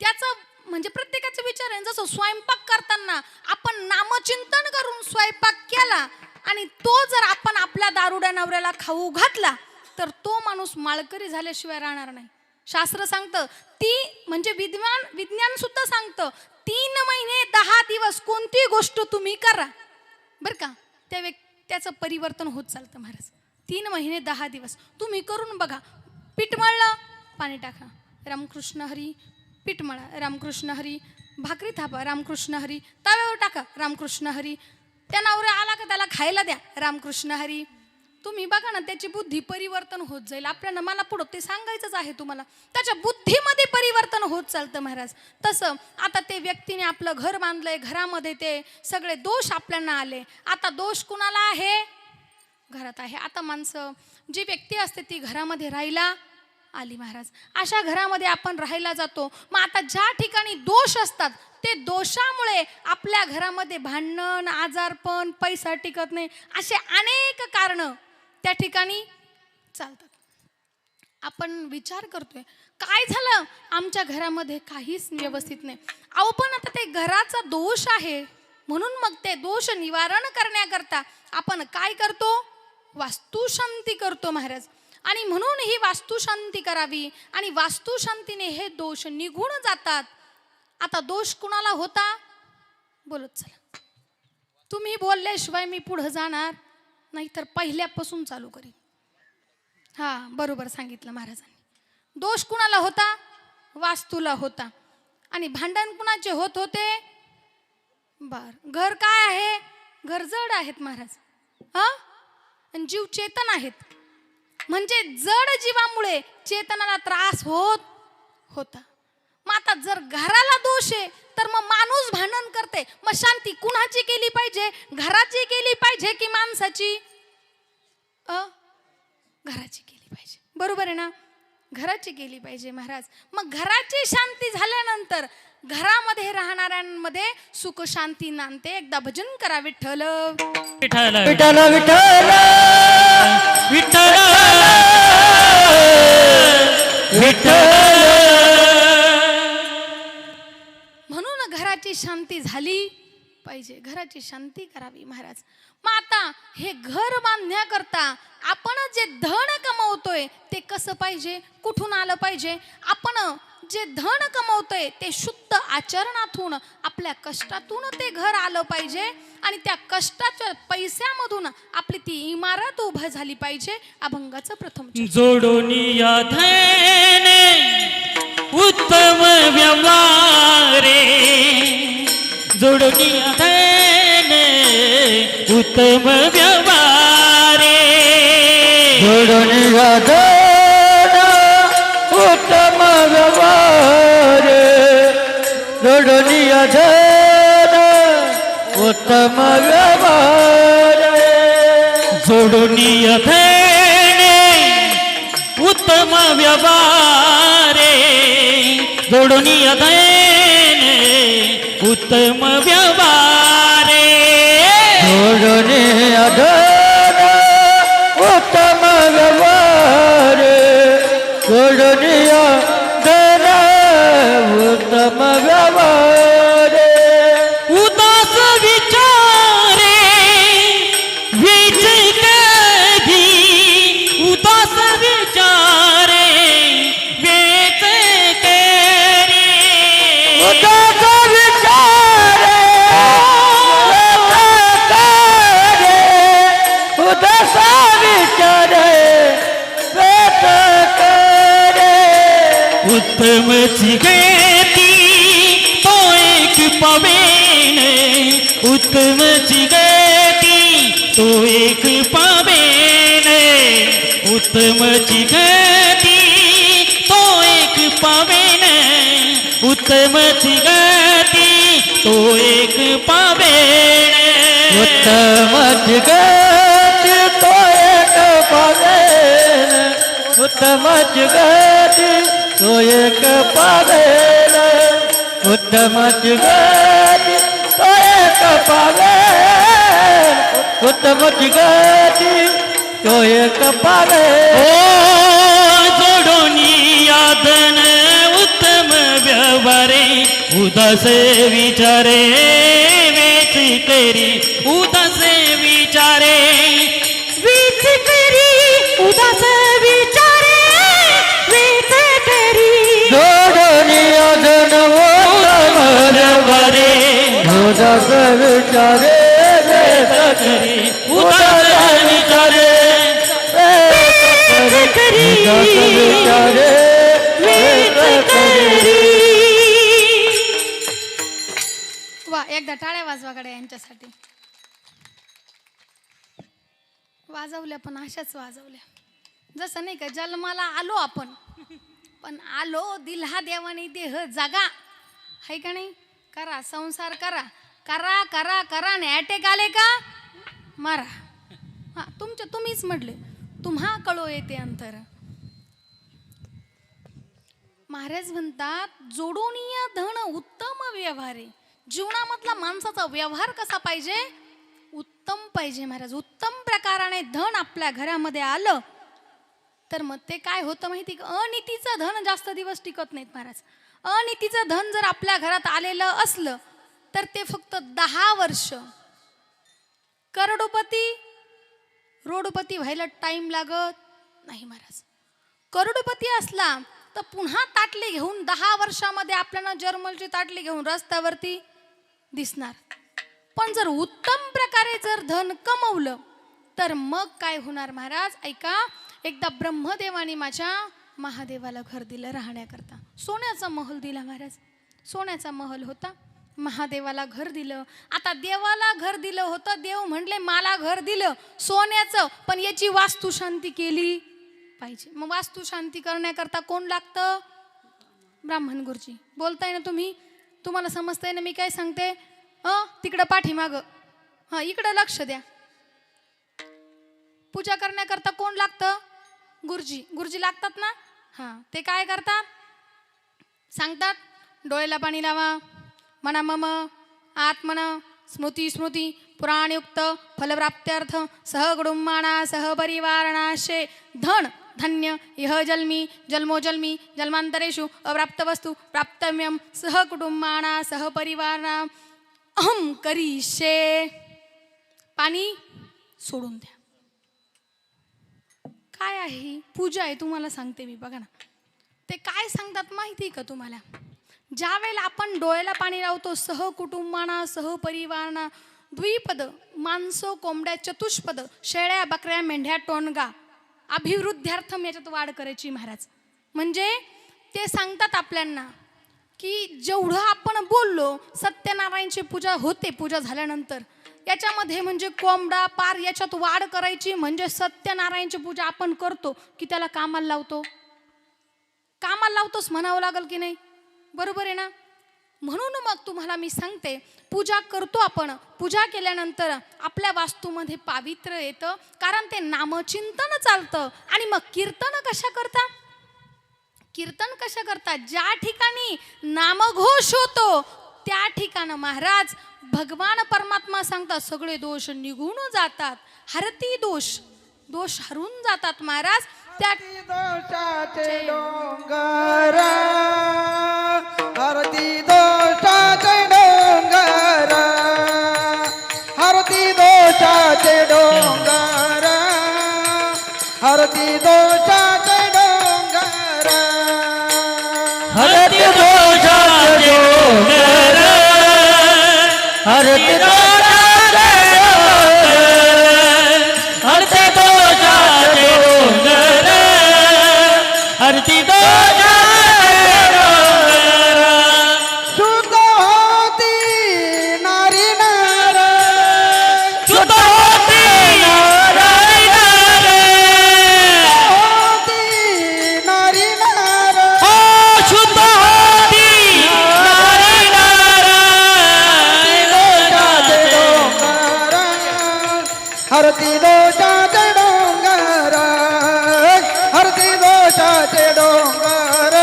त्याचं म्हणजे प्रत्येकाचा विचार आहे. जसं स्वयंपाक करताना आपण नामचिंतन करून स्वयंपाक केला आणि तो जर आपण आपल्या दारुड्या नवऱ्याला खाऊ घातला तर तो माणूस माळकरी झाल्याशिवाय राहणार नाही. शास्त्र सांगतं ती म्हणजे विज्ञान सुद्धा सांगतं 3 महिने 10 दिवस कोणती गोष्ट तुम्ही करा बरं का, त्याचं परिवर्तन होत चालतं महाराज. 3 महिने 10 दिवस तुम्ही करून बघा. पीठ मळलं, पाणी टाका, रामकृष्ण हरी. पीठ मळा, रामकृष्ण हरी. भाकरी थापा, रामकृष्ण हरी. तव्यावर टाका, रामकृष्ण हरी. त्या नवऱ्या आला का त्याला खायला द्या, रामकृष्ण हरी. तुम्ही बघा ना, त्याची बुद्धी परिवर्तन होत जाईल. आपल्याला मला पुढं ते सांगायचंच आहे तुम्हाला, त्याच्या बुद्धीमध्ये परिवर्तन होत चालतं महाराज. तसं आता ते व्यक्तीने आपलं घर बांधलंय, घरामध्ये ते सगळे दोष आपल्याला आले. आता दोष कुणाला आहे, घरात आहे. आता माणसं जी व्यक्ती असते ती घरामध्ये राहायला आली महाराज, अशा घरामध्ये आपण राहायला जातो. मग आता ज्या ठिकाणी दोष असतात ते दोषामुळे आपल्या घरामध्ये भांडण, आजारपण, पैसा टिकत नाही, असे अनेक कारणं त्या ठिकाणी चालतात. आपण विचार करतोय काय झालं, आमच्या घरामध्ये काहीच व्यवस्थित नाही. अहो पण आता ते घराचा दोष आहे म्हणून मग ते दोष निवारण करण्याकरता आपण काय करतो, वास्तुशांती करतो महाराज. आणि म्हणून ही वास्तुशांती करावी आणि वास्तुशांतीने हे दोष निघून जातात. आता दोष कुणाला होता, बोलत चला. तुम्ही बोलल्याशिवाय मी पुढे जाणार नाही, तर पहिल्यापासून चालू करीन. हा बरोबर सांगितलं महाराजांनी. दोष कुणाला होता, वास्तूला होता. आणि भांडण कुणाचे होत होते, बर घर काय आहे, घर जड आहेत महाराज, आणि जीव चेतन आहेत. म्हणजे जड जीवामुळे चेतनाला त्रास होत होता. मग आता जर घराला दोष आहे तर मग माणूस भांडण करते, मग शांती कुणाची केली पाहिजे, घराची केली पाहिजे की माणसाची, घराची केली पाहिजे. बरोबर आहे ना, घराची केली पाहिजे महाराज. मग घराची शांती झाल्यानंतर घरामध्ये राहणाऱ्यांमध्ये सुख शांती नांदते. एकदा भजन करा, विठ्ठल विठ्ठल विठ्ठल विठ्ठल विठ्ठल विठ्ठल. म्हणून घराची शांती झाली पाहिजे, घराची शांती करावी महाराज. मग आता हे घर बांधण्याकरता आपण जे धन कमवतोय ते कसं पाहिजे, कुठून आलं पाहिजे. आपण जे धन कमवतोय ते शुद्ध आचरणातून, आपल्या कष्टातून ते घर आलं पाहिजे आणि त्या कष्टाच्या पैशामधून आपली ती इमारत उभा झाली पाहिजे. अभंगाचं प्रथम जोडोनिया धने उत्तम व्यवहारे, जोडोनिया धने उत्तम व्यवहारे, जोडोनिया धन उत्तम व्यवहार, जोडोनिया धन उत्तम व्यवहार, जोडोनिया धने उत्तम व्यवहारे, जोडोनिया धने उत्तम व्यवहारे, जोडोनिया धन उत्तम व्यवहार, जोडोनिया धन उत्तम व्यवहार. उदास विचारे वीज कधी, उदास विचारे वेच तेरी, उदास विचारे उदास विचारे वेच करे. उत्तम चिगेती तो एक पावेन, उत्तम चिगेती तो एक पावेन, उत्तम चिगेती तो एक पावेन. तोयची गती तो एक पावेण उत्तमच गती तो एक पावेन उत्तमच गती तो एक पावेन उत्तमच गती तो एक पावेन उत्तमच गती तो एक पावेन ओ जोडोनी यादन उत्तम व्यवहारे उदासे विचारे वेच करी उदासे विचारे वीज करी उदास विचारे वीज करी जोडोनी अजन उत्तम व्यवहारे उदास विचारे वेद करी उदास विचारे वेद करी उदास विचारे वेद करी. वा एकदा टाळ्या वाजवाकडे यांच्यासाठी. वाजवल्या पण अशाच वाजवल्या जसं नाही का जन्माला आलो आपण पण आलो दिला देवाने देह जागा हाय का नाही. करा संसार करा करा करा करा ने अटॅक आले का मारा. हा तुम्हीच म्हटले तुम्हा कळो येते अंतर. महाराज म्हणतात जोडोनीय धन उत्तम व्यवहारे. जीवनामधला माणसाचा व्यवहार कसा पाहिजे उत्तम पाहिजे महाराज. उत्तम प्रकाराने धन आपल्या घरामध्ये आलं तर मग ते काय होतं माहिती का अनितीचं धन जास्त दिवस टिकत नाहीत महाराज. अनितीचं धन जर आपल्या घरात आलेलं असलं तर ते फक्त 10 वर्ष. करोडोपती रोडोपती व्हायला टाइम लागत नाही महाराज. करोडोपती असला तर पुन्हा ताटली घेऊन 10 वर्षामध्ये आपल्याला जर्मलची ताटली घेऊन रस्त्यावरती दिसणार. पण जर उत्तम प्रकारे जर धन कमवलं तर मग काय होणार महाराज ऐका. एकदा ब्रह्मदेवाने माझ्या महादेवाला घर दिलं राहण्याकरता. सोन्याचा महल दिला महाराज. सोन्याचा महल होता महादेवाला घर दिलं. आता देवाला घर दिलं होतं देव म्हणले मला घर दिलं सोन्याचं पण याची वास्तुशांती केली पाहिजे. मग वास्तुशांती करण्याकरता कोण लागतं ब्राह्मण गुरुजी. बोलताय ना तुम्ही तुम्हाला समजतंय ना मी काय सांगते. तिकडं पाठीमागं हां इकडं लक्ष द्या. पूजा करण्याकरता कोण लागतं गुरुजी. गुरुजी लागतात ना. हां ते काय करतात सांगतात डोळ्याला पाणी लावा मना मम आत्मना स्मृती स्मृती पुराणयुक्त फलप्राप्त्यर्थ सहकुटुंबाना सहपरिवारणाशे धन धन्य इह जन्मी जन्मोजन्मी जन्मांतरेषु अप्राप्त वस्तु प्राप्तम्यम सहकुटुंबाना सहपरिवारणा अहम करीशे. पाणी सोडून द्या. काय आहे पूजा आहे तुम्हाला सांगते मी बघा ना. ते काय सांगतात माहिती का तुम्हाला. ज्या वेळेला आपण डोळ्याला पाणी लावतो सहकुटुंबाना सहपरिवारणा द्विपद माणसं कोंबड्या चतुष्पद शेळ्या बकऱ्या मेंढ्या टोणगा अभिवृद्ध्यार्थम याच्यात वाढ करायची महाराज. म्हणजे ते सांगतात आपल्यांना की जेवढं आपण बोललो सत्यनारायणची पूजा होते. पूजा झाल्यानंतर याच्यामध्ये म्हणजे कोंबडा पार याच्यात वाढ करायची म्हणजे सत्यनारायणची पूजा आपण करतो की त्याला कामाला लावतो. कामाला लावतोच म्हणावं लागल की नाही बरोबर आहे ना. म्हणून मग तुम्हाला मी सांगते पूजा करतो आपण. पूजा केल्यानंतर आपल्या वास्तूमध्ये पावित्र्य येतं कारण ते नामचिंतन चालतं. आणि मग कीर्तन कशा करता कीर्तन कशा करतात ज्या ठिकाणी नामघोष होतो त्या ठिकाणी महाराज भगवान परमात्मा सांगतात सगळे दोष निघून जातात. हरती दोष दोष हरून जातात महाराज. त्या दोषाचे डोंगर हरती दोषाचे डोंगर हरती दोषाचे डोंगर हरती दोषाचे डोंगर हरती दोषाचे डोंगर हरती दोषाचे हरती दोषाचे डोंगर हरती दोषाचे डोंगर शुद्ध होती नारी नार शुद्ध होती नारी नार होती नारी नार शुद्ध होती नारी हरती दोषाचे डोंगर हरती दोषाचे डोंगर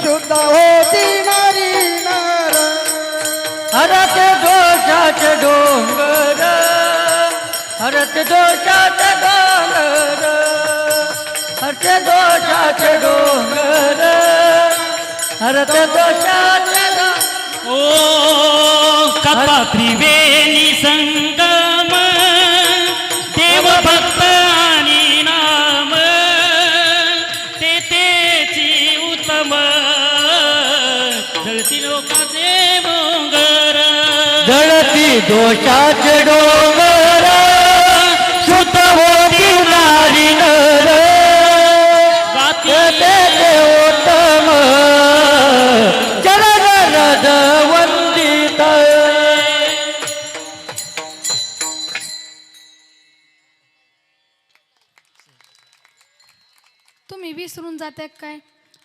शुद्ध होती नारी नर हरते दोषाचे डोंगर हरते दोषाचे डोंगर हरते दोषाचे डोंगर हरते दोषाचे डोंगर ओ कथा त्रिवेणी संगम देव भक्त आणि नाम तेची उत्तम जळती लोकाचे डोंगर जळती दोषाचे डोंगर शुद्ध होती नारी नर ते उत्तम जलद वंदित तुम्ही विसरून जाते काय?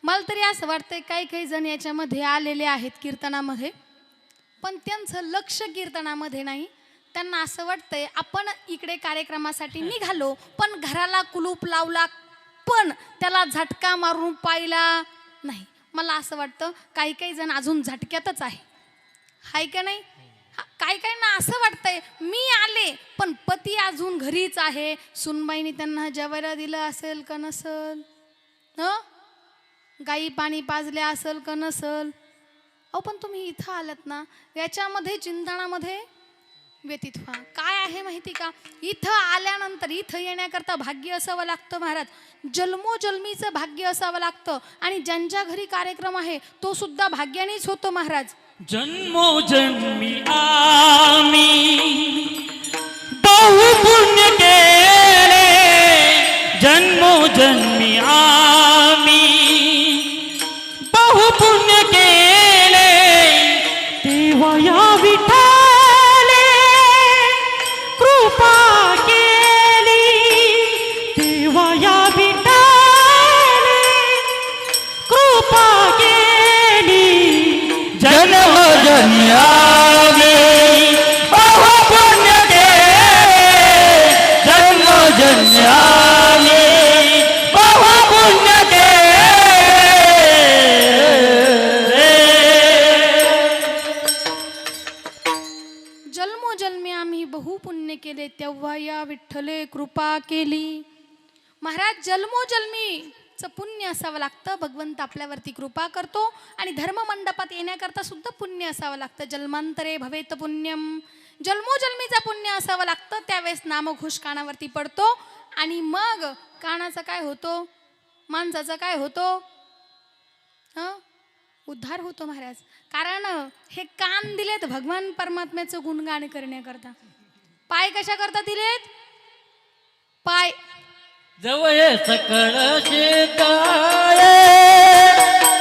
मला तरी असं वाटतंय काही काही जण याच्यामध्ये आलेले आहेत कीर्तनामध्ये, पण त्यांचं लक्ष कीर्तनामध्ये नाही. त्यांना असं वाटतंय आपण इकडे कार्यक्रमासाठी निघालो, पण घराला कुलूप लावला, पण त्याला झटका मारून पाहिला नाही. मला असं वाटतं काही काही जण अजून झटक्यातच आहे, हाय का नाही? काही काही ना असं वाटतंय मी आले पण पती अजून घरीच आहे, सुनबाईने त्यांना जेवायला दिलं असेल का नसल, गाई पाणी पाजल्या असेल का नसल. अहो पण तुम्ही इथं आलात ना, याच्यामध्ये चिंतनामध्ये व्यतीत व्हा. काय आहे माहिती का, इथं आल्यानंतर इथं येण्याकरता भाग्य असावं लागतं महाराज, जन्मोजन्मीचं भाग्य असावं लागतं. आणि ज्यांच्या घरी कार्यक्रम आहे तो सुद्धा भाग्यानेच होतो महाराज. जन्मोजन्मी आम्ही बहु पुण्य केले, जन्मोजन्मी आम्ही बहु पुण्य केले, तेव्हा या विठ्ठले कृपा केली, तेव्हा या विठ्ठले कृपा केली. जन्म जन्यामी बहु पुण्य केले, जन्म जन्यामी बहु पुण्य जन्मोजन्मी आम्ही बहु पुण्य केले, तेव्हा या विठ्ठले कृपा केली. महाराज जन्मोजन्मीचं पुण्य असावं लागतं, भगवंत आपल्यावरती कृपा करतो. आणि धर्ममंडपात येण्याकरता सुद्धा पुण्य असावं लागतं. जन्मांतरे भवेत पुण्यम, जन्मोजन्मीचं पुण्य असावं लागतं. त्यावेळेस नामघोष कानावरती पडतो आणि मग कानाचा काय होतो, माणसाचा काय होतो, उद्धार होतो महाराज. कारण हे कान दिलेत भगवान परमात्म्याचं गुणगान करण्याकरता. पाय कशा करता दिलेत, पाय जवळ सकळ शेताळे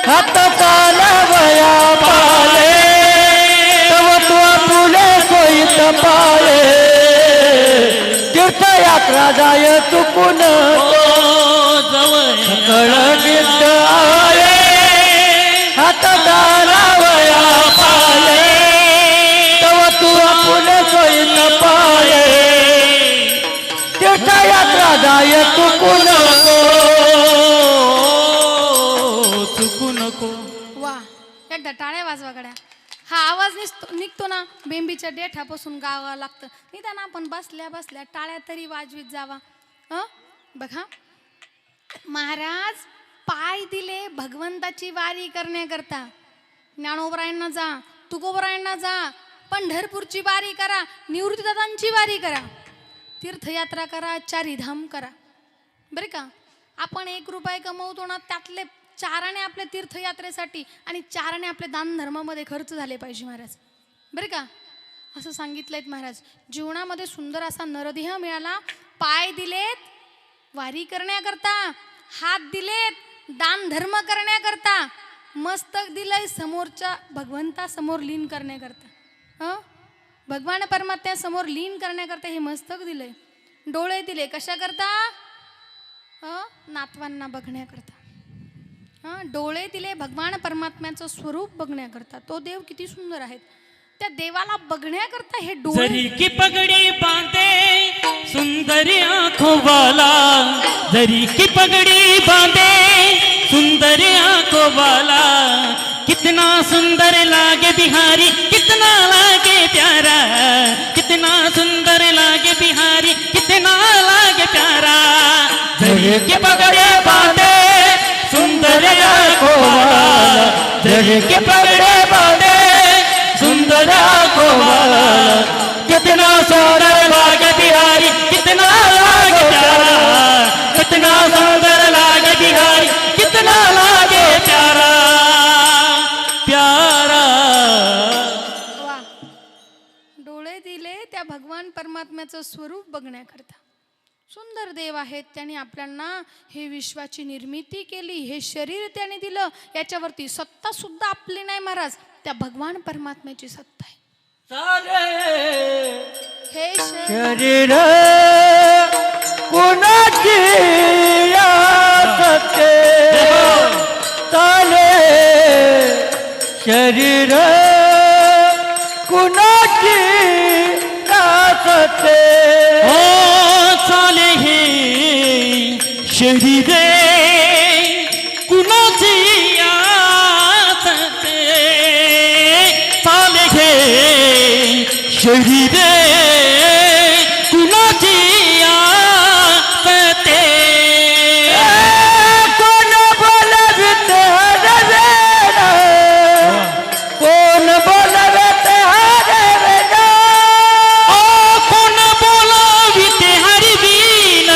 हात चालवया पाले, तव तू फुले सोयीत पाळे, तीर्थयात्रा जाय चुकून सकळ शेताळे हात चालवया पाले, तव तू फुले सोयीत पाळे, तीर्थयात्रा जाय चुकू नको. वा, एकदा टाळ्या वाजवा गड्या. हा आवाज निघतो ना बेंबीच्या देठापासून गावा लागतं. निदान आपण बसल्या बसल्या टाळ्या तरी वाजवीत जावा. बघा महाराज पाय दिले भगवंताची वारी करण्याकरता. ज्ञानोबरायांना जा, तुकोबरायांना जा, पंढरपूरची वारी करा, निवृत्तीदादांची वारी करा, तीर्थयात्रा करा, चारीधाम करा. बरे का, आपण 1 रुपया कमवतो ना, त्यातले 4 आपल्या तीर्थयात्रेसाठी आणि 4 आपल्या दान धर्मामध्ये खर्च झाले पाहिजे महाराज. बरे का, असं सांगितलंय महाराज. जीवनामध्ये सुंदर असा नरदेह मिळाला, पाय दिलेत वारी करण्याकरता, हात दिलेत दान धर्म करण्याकरता, मस्तक दिलंय समोरच्या भगवंतासमोर लीन करण्याकरता, भगवान परमात्म्या समोर लीन करण्याकरता हे मस्तक दिले. डोळे दिले कशा करता, नातवांना बघण्याकरता. डोळे दिले भगवान परमात्म्याचं स्वरूप बघण्याकरता. तो देव किती सुंदर आहेत, त्या देवाला बघण्याकरता हे डोळे. जरी की पगडी बांधे सुंदर आंखों वाला जरी की पगड़ी बांधे सुंदर आंखों वाला कितना सुंदर लागे बिहारी कितना लागे प्यारा कितना सुंदर लागे बिहारी कितना लागे प्यारा जरी की पगड़ी बांधे सुंदर आंखों वाला जरी की पगड़ी बांधे सुंदर आंखों वाला कितना सुंदर लागे बिहारी कितना लागे प्यारा कितना सुंदर लागे बिहारी कितना लागे प्यारा प्यारा वा डोळे दिले त्या भगवान परमात्म्याचं स्वरूप बघण्याकरता सुंदर देव आहेत त्यांनी आपल्याला हे विश्वाची निर्मिती केली हे शरीर त्याने दिलं याच्यावरती सत्ता सुद्धा आपली नाही महाराज त्या भगवान परमात्म्याची सत्ता आहे हे शरीर कुणाची सत्ते चाले शरीर कुणाची सत्ते ओ चाले हे शरीर कुणाची आसते चाले हे शरीर कुणाची आसते कोण बोलविते हरवेना कोण बोलविते हरवेना ओ कोण बोलाविते हरवीन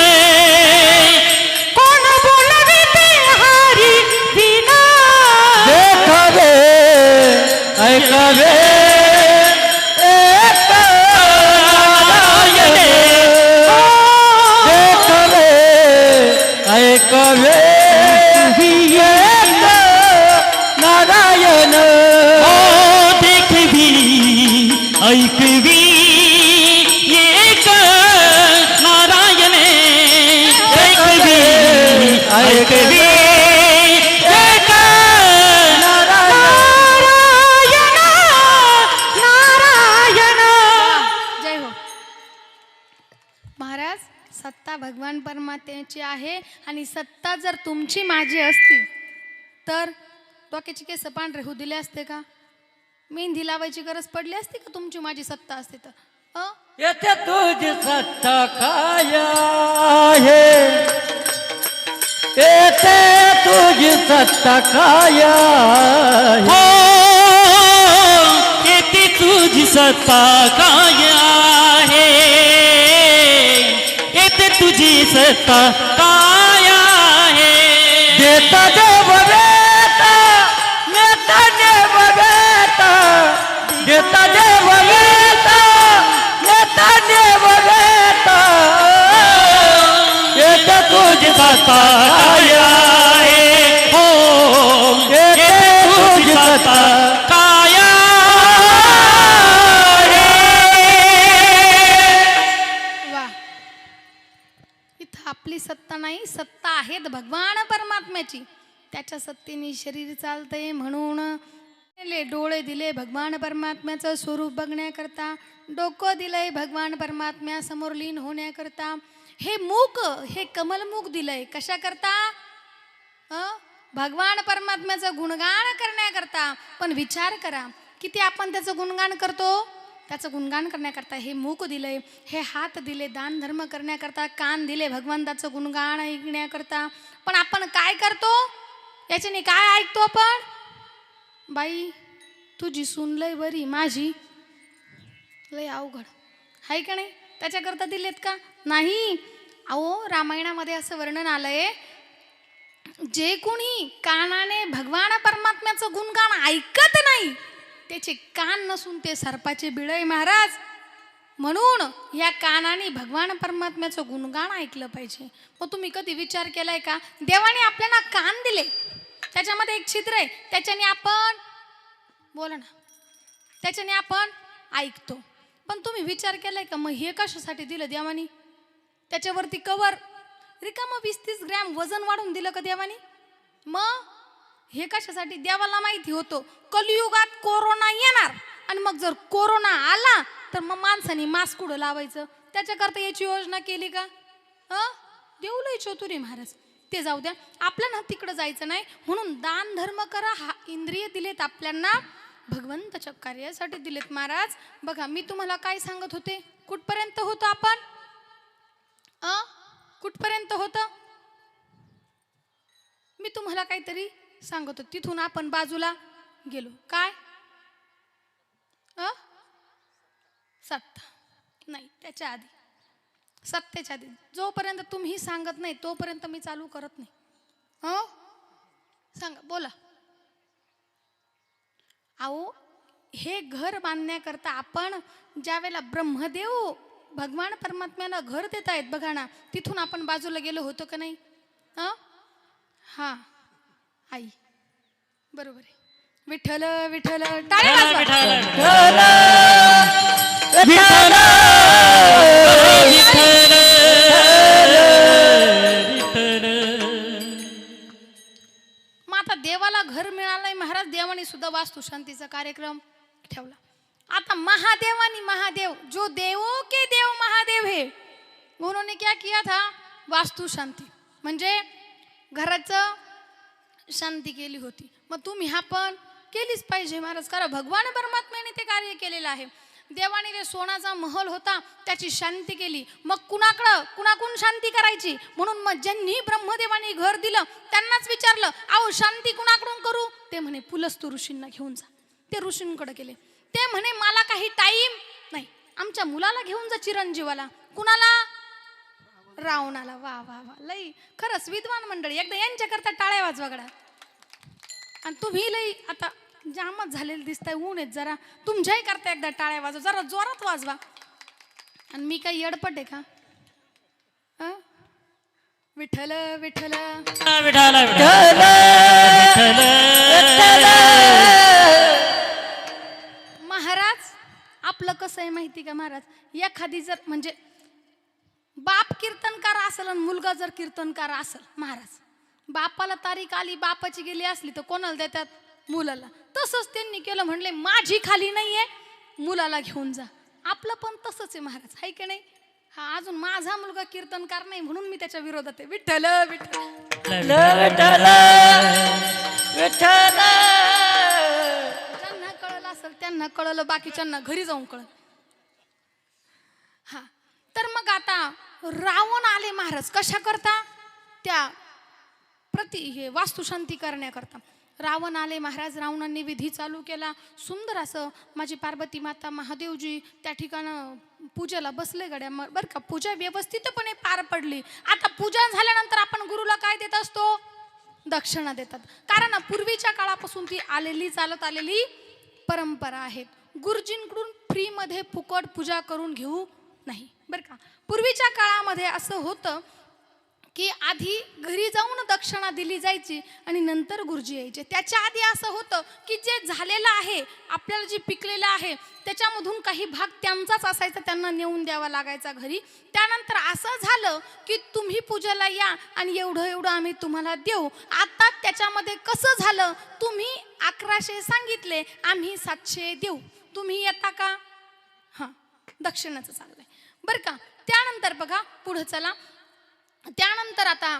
कोण बोलाविते हरवीन देखावे ऐकावे एक नारायण देखावे ऐकावे एक नारायण ओ देखवी ऐकवी एक नारायण देखवी ऐकवी एक नारायण नारायण जय हो महाराज सत्ता भगवान परमात्म्याची आहे आणि सत्ता जर तुमची माझी असती तर डोक्याची केस पांढरे होऊ दिले असते का मेहंदी लावायची गरज पडली असती का तुमची माझी सत्ता असते तर येथे तुझी सत्ता काय आहे येथे तुझी सत्ता काय आहे हो येथे तुझी सत्ता काय आहे येथे तुझी सत्ता काय आहे देता देव वेता नेता देव वेता देता देव वेता नेता देव वेता येथे तुझी सत्ता काय आहे हो येथे तुझी सत्ता काय आहे वा इथं आपली सत्ता नाही सत्ता आहेत भगवान परमात्म्याची त्याच्या सत्तेने शरीर चालतंय म्हणून डोळे दिले भगवान परमात्म्याचं स्वरूप बघण्याकरता डोकं दिलंय भगवान परमात्म्यासमोर लीन होण्याकरता हे मूक हे कमलमुख दिलंय कशाकरता भगवान परमात्म्याचं गुणगान करण्याकरता पण विचार करा किती आपण त्याचं गुणगान करतो त्याचं गुणगान करण्याकरता हे मूक दिलंय हे हात दिले दान धर्म करण्याकरता कान दिले भगवंताचं गुणगान ऐकण्याकरता पण आपण काय करतो याच्याने काय ऐकतो आपण बाई तुझी सून लय बरी माझी लय अवघड हाय का नाही त्याच्याकरता दिलेत का नाही अहो रामायणामध्ये असं वर्णन आलंय जे कोणी कानाने भगवान परमात्म्याचं गुणगान ऐकत नाही त्याचे कान नसून ते सर्पाचे बिळय महाराज म्हणून या कानाने भगवान परमात्म्याचं गुणगान ऐकलं पाहिजे मग तुम्ही कधी विचार केलाय का देवाने आपल्याला कान दिले त्याच्यामध्ये एक छिद्र आहे त्याच्याने आपण बोला ना त्याच्याने आपण ऐकतो पण तुम्ही विचार केलाय का मग हे कशासाठी दिलं देवानी त्याच्यावरती कवर रिकामं 20-30 ग्रॅम वजन वाढून दिलं का देवानी मग हे कशासाठी देवाला माहिती होतं कलियुगात कोरोना येणार आणि मग जर कोरोना आला तर मग माणसाने मास्क कुठं लावायचं त्याच्याकरता याची योजना केली का? देऊ लय चतुरी महाराज. ते जाऊ द्या, आपल्याला तिकडं जायचं नाही. म्हणून दान धर्म करा. हा इंद्रिय दिलेत आपल्याला भगवंताच्या कार्यासाठी दिलेत महाराज. बघा मी तुम्हाला काय सांगत होते, कुठपर्यंत होतं आपण? कुठपर्यंत होतं मी तुम्हाला काहीतरी सांगत होते. तिथून आपण बाजूला गेलो. काय सत्ता नाही, त्याच्या आधी, सत्तेच्या आधी. जोपर्यंत तुम्ही सांगत नाही तोपर्यंत मी चालू करत नाही. सांगा, बोला. अहो, हे घर बांधण्याकरता आपण ज्या वेळेला ब्रह्मदेव भगवान परमात्म्याला घर देत आहेत बघा ना, तिथून आपण बाजूला गेलो होतो का नाही? हा आई बरोबर आहे. विठ्ठल विठ्ठल, टाळ्या वाजवा. मग आता देवाला घर मिळालंय महाराज, देवाने सुद्धा वास्तु शांतीचा कार्यक्रम ठेवला. आता महादेव जो देवों के देव महादेव है, उन्होंने क्या किया था? वास्तु शांती म्हणजे घराचं शांती केली होती. मग तुम्ही हा पण केलीच पाहिजे महाराज, कारण भगवान परमात्म्याने ते कार्य केलेलं आहे. देवाने जे सोनाचा महल होता त्याची शांती केली. मग कुणाकडून शांती करायची? म्हणून मग ज्यांनी ब्रह्मदेवाने घर दिलं त्यांनाच विचारलं, अहो शांती कुणाकडून करू? ते म्हणे पुलस्त ऋषींना घेऊन जा. ते ऋषींकडे गेले. ते म्हणे मला काही टाईम नाही, आमच्या मुलाला घेऊन जा चिरंजीवाला. कुणाला? रावणाला. वा वा वा, लई खरंच विद्वान मंडळी. एकदा यांच्याकरता टाळ्या वाजवा गड्या. आणि तुम्ही लई आता जामच झालेलं दिसताय, ऊन आहेत जरा, तुमच्याही करता एकदा टाळ्या वाजवा, जरा जोरात वाजवा. आणि मी काही येडपट आहे का? विठ्ठल विठ्ठल विठाला महाराज. आपलं कसं आहे माहिती का महाराज, एखादी जर म्हणजे बाप कीर्तनकार असेल आणि मुलगा जर कीर्तनकार असेल महाराज, बापाला तारीख आली, बापाची गेली असली तर कोणाला देतात? मुलाला. तसंच त्यांनी केलं, म्हणले माझी खाली नाहीये, मुलाला घेऊन जा. आपलं पण तसंच आहे महाराज, हाय की नाही? हा, अजून माझा मुलगा कीर्तनकार नाही म्हणून मी त्याच्या विरोधात आहे. विठ्ठल विठ्ठल ज्यांना कळलं असेल त्यांना कळलं, बाकीच्यांना घरी जाऊन कळलं. हा, तर मग आता रावण आले महाराज. कशा करता? त्या हे वास्तुशांती करण्याकरता रावण आले महाराज. रावणांनी विधी चालू केला. सुंदर असं माझी पार्वती माता महादेवजी त्या ठिकाणं पूजेला बसले गड्या. बरं का, पूजा व्यवस्थितपणे पार पडली. आता पूजा झाल्यानंतर आपण गुरुला काय देत असतो? दक्षिणा देतात. कारण पूर्वीच्या काळापासून ती चालत आलेली परंपरा आहे. गुरुजींकडून फ्रीमध्ये फुकट पूजा करून घेऊ नाही बरं का. पूर्वीच्या काळामध्ये असं होतं की आधी घरी जाऊन दक्षिणा दिली जायची आणि नंतर गुरुजी यायचे. त्याच्या आधी असं होतं की जे झालेलं आहे, आपल्याला जे पिकलेलं आहे त्याच्यामधून काही भाग त्यांचाच असायचा, त्यांना नेऊन द्यावा लागायचा घरी. त्यानंतर असं झालं की तुम्ही पूजेला या आणि एवढं एवढं आम्ही तुम्हाला देऊ. आता त्याच्यामध्ये कसं झालं, तुम्ही 1100 सांगितले, आम्ही 700 देऊ, तुम्ही येता का? हां, दक्षिणाचं चाललंय बरं का. त्यानंतर बघा पुढं चला. त्यानंतर आता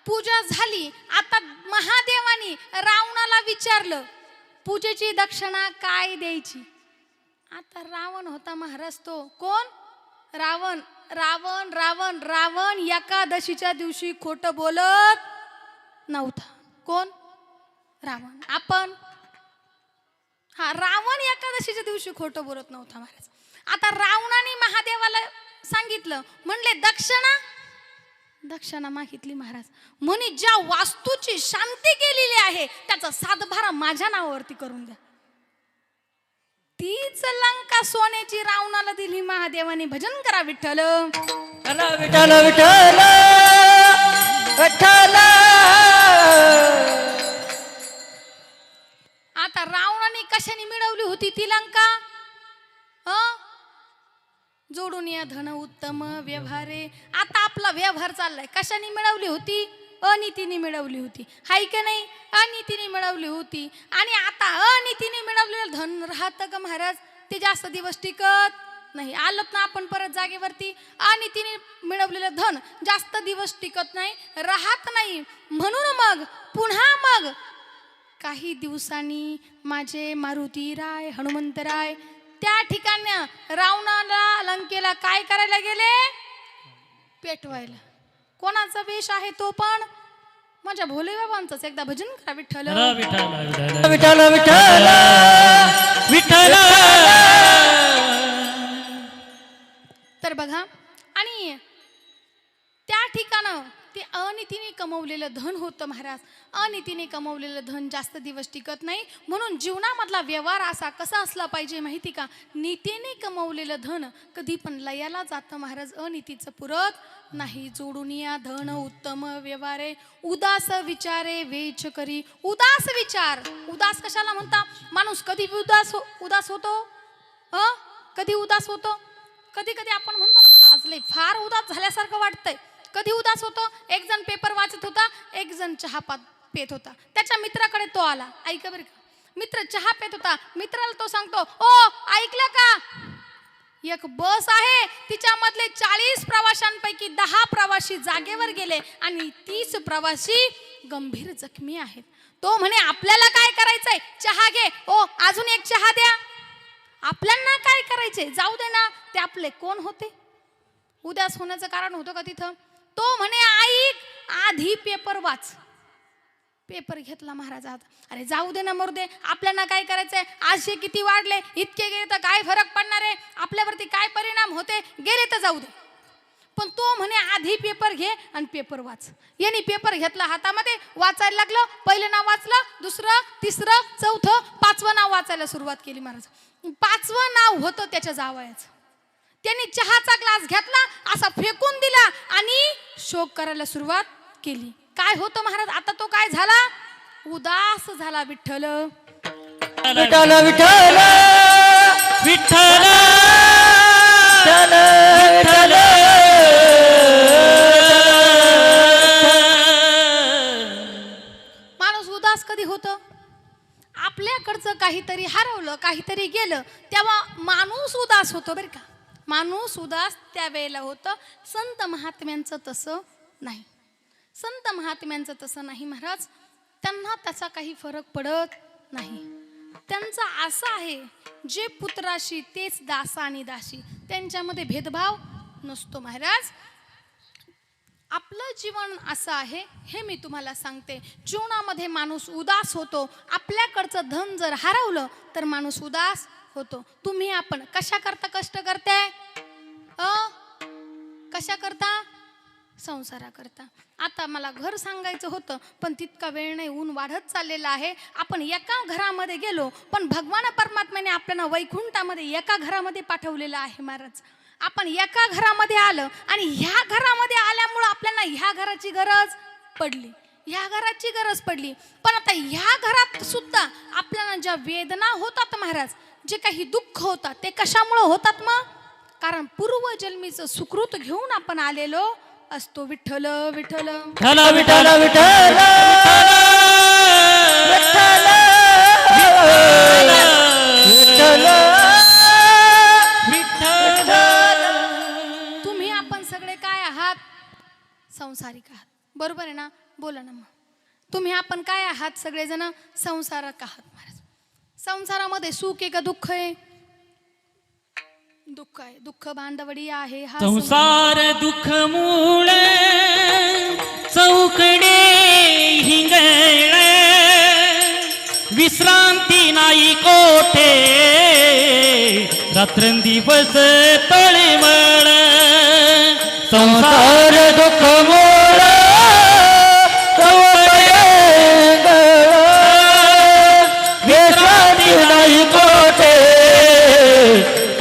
पूजा झाली. आता महादेवानी रावणाला विचारलं पूजेची दक्षिणा काय द्यायची. आता रावण होता महाराज, तो कोण? रावण. रावण रावण रावण एकादशीच्या दिवशी खोटं बोलत नव्हता. कोण? रावण. आपण हा, रावण एकादशीच्या दिवशी खोटं बोलत नव्हता महाराज. आता रावणाने महादेवाला सांगितलं, म्हणले दक्षिणा मागितली महाराज. म्हणे ज्या वास्तूची शांती केलेली आहे त्याचा 7 माझ्या नावावरती करून द्या. तीच लंका सोन्याची रावणाला दिली महादेवाने. भजन करा विठ्ठल विठ्ठल विठ्ठल विठ्ठल. आता रावणाने कशाने मिळवली होती ती लंका? जोडून या धन उत्तम व्यवहारे. आता आपला व्यवहार चाललाय. कशाने मिळवली होती? अनितीने मिळवली होती, हाय की नाही? अनितीने मिळवली होती. आणि आता अनितीने मिळवलेलं धन राहतं का महाराज? ते जास्त दिवस टिकत नाही. आलत ना आपण परत जागेवरती आणि तिने मिळवलेलं धन जास्त दिवस टिकत नाही, राहत नाही. म्हणून मग पुन्हा मग काही दिवसांनी माझे मारुतीराय हनुमंतराय त्या ठिकाणी रावणाला लंकेला काय करायला गेले? पेटवायला. कोणाचा वेश आहे तो? पण माझ्या भोले बाबांचंच. एकदा भजन करा विठ्ठल विठ्ठल विठ्ठल विठ्ठल विठ्ठल. तर बघा, आणि त्या ठिकाणं ते अनितीने कमवलेलं धन होतं महाराज. अनितीने कमवलेलं धन जास्त दिवस टिकत नाही. म्हणून जीवनामधला व्यवहार असा कसा असला पाहिजे माहिती का? नीतीने कमवलेलं धन कधी पण लयाला जातं महाराज, अनितीचं पुरत नाही. जोडून या धन उत्तम व्यवहारे, उदास विचारे वेच करी. उदास विचार, उदास कशाला म्हणता? माणूस कधी उदास होतो? कधी उदास होतो? कधी कधी आपण म्हणतो ना, मला आज लय फार उदास झाल्यासारखं वाटतंय. कधी उदास होतो? एक जण पेपर वाचत होता, एक जण चहा पेत होता. त्याच्या मित्राकडे तो आला. ऐका बरं का, मित्र चहा पेत होता. मित्राला तो सांगतो, ओ ऐकलं का, एक बस आहे, तिच्यामधले 40 प्रवाशांपैकी 10 प्रवासी जागेवर गेले आणि 30 प्रवासी गंभीर जखमी आहेत. तो म्हणे आपल्याला काय करायचंय? चहा घे. ओ अजून एक चहा द्या. आपल्याला काय करायचंय? जाऊ दे ना. ते आपले कोण होते? उदास होण्याचं कारण होतं का तिथं? तो म्हणे ऐक, आधी पेपर वाच. पेपर घेतला महाराजात. अरे जाऊ दे ना, मरू दे, आपल्याला काय करायचंय? आजचे किती वाढले, इतके गेले तर काय फरक पडणार आहे? आपल्यावरती काय परिणाम होते? गेले तर जाऊ दे. पण तो म्हणे आधी पेपर घे आणि पेपर वाच. यांनी पेपर घेतला हातामध्ये, वाचायला लागलं. पहिलं नाव वाचलं, दुसरं, तिसरं, चौथं, 5वं नाव वाचायला सुरुवात केली महाराज. 5वं नाव होतं त्याच्या जावयाचं. त्यांनी चहाचा ग्लास घेतला, असा फेकून दिला आणि शोक करायला सुरुवात केली. काय होतं महाराज? आता तो काय झाला? उदास झाला. विठ्ठल विठ्ठल विठ्ठल विठ्ठल विठ्ठल. माणूस उदास कधी होतं? आपल्याकडचं काहीतरी हरवलं, काहीतरी गेलं, तेव्हा माणूस उदास होतो बरं का. माणूस उदास त्यावेळेला होतं. संत महात्म्यांचं तसं नाही. संत महात्म्यांचं तसं नाही महाराज. त्यांना त्याचा काही फरक पडत नाही. त्यांचं असं आहे, जे पुत्राशी तेच दासा आणि दासी, त्यांच्यामध्ये भेदभाव नसतो महाराज. आपलं जीवन असं आहे, हे मी तुम्हाला सांगते. जीवनामध्ये माणूस उदास होतो. आपल्याकडचं धन जर हरवलं तर माणूस उदास होतो. तुम्ही आपण कशा करता कष्ट करते? कशा करता? संसारा करता. आता मला घर सांगायचं होतं, पण तितका वेळ नाही. ऊन वाढत चाललेला आहे. आपण एका घरामध्ये गेलो, पण भगवान परमात्म्याने आपल्याला वैकुंठामध्ये एका घरामध्ये पाठवलेलं आहे महाराज. आपण एका घरामध्ये आलं आणि ह्या घरामध्ये आल्यामुळं आपल्याला ह्या घराची गरज पडली, ह्या घराची गरज पडली. पण आता ह्या घरात सुद्धा आपल्याला ज्या वेदना होतात महाराज, जे काही दुःख होतात, ते कशामुळं होतात? मग कारण पूर्वजन्मीचं सुकृत घेऊन आपण आलेलो असतो. विठ्ठल विठ्ठल विठ्ठल विठ्ठल विठ्ठल विठ्ठल विठ्ठल. तुम्ही आपण सगळे काय आहात? संसारिक आहात. बरोबर आहे ना? बोला ना मग. तुम्ही आपण काय आहात? सगळेजण संसारक आहात महाराज. संसारामध्ये सुख आहे का दुःख आहे? दुःख आहे. दुःख बांधवडी आहे. हा संसार दुःख मूळ चौकडे हिंगळे, विश्रांती नाही कोठे, रात्रंदिवस तळमळ. संसार दुःख मूळ विश्रांती नाही कोठे,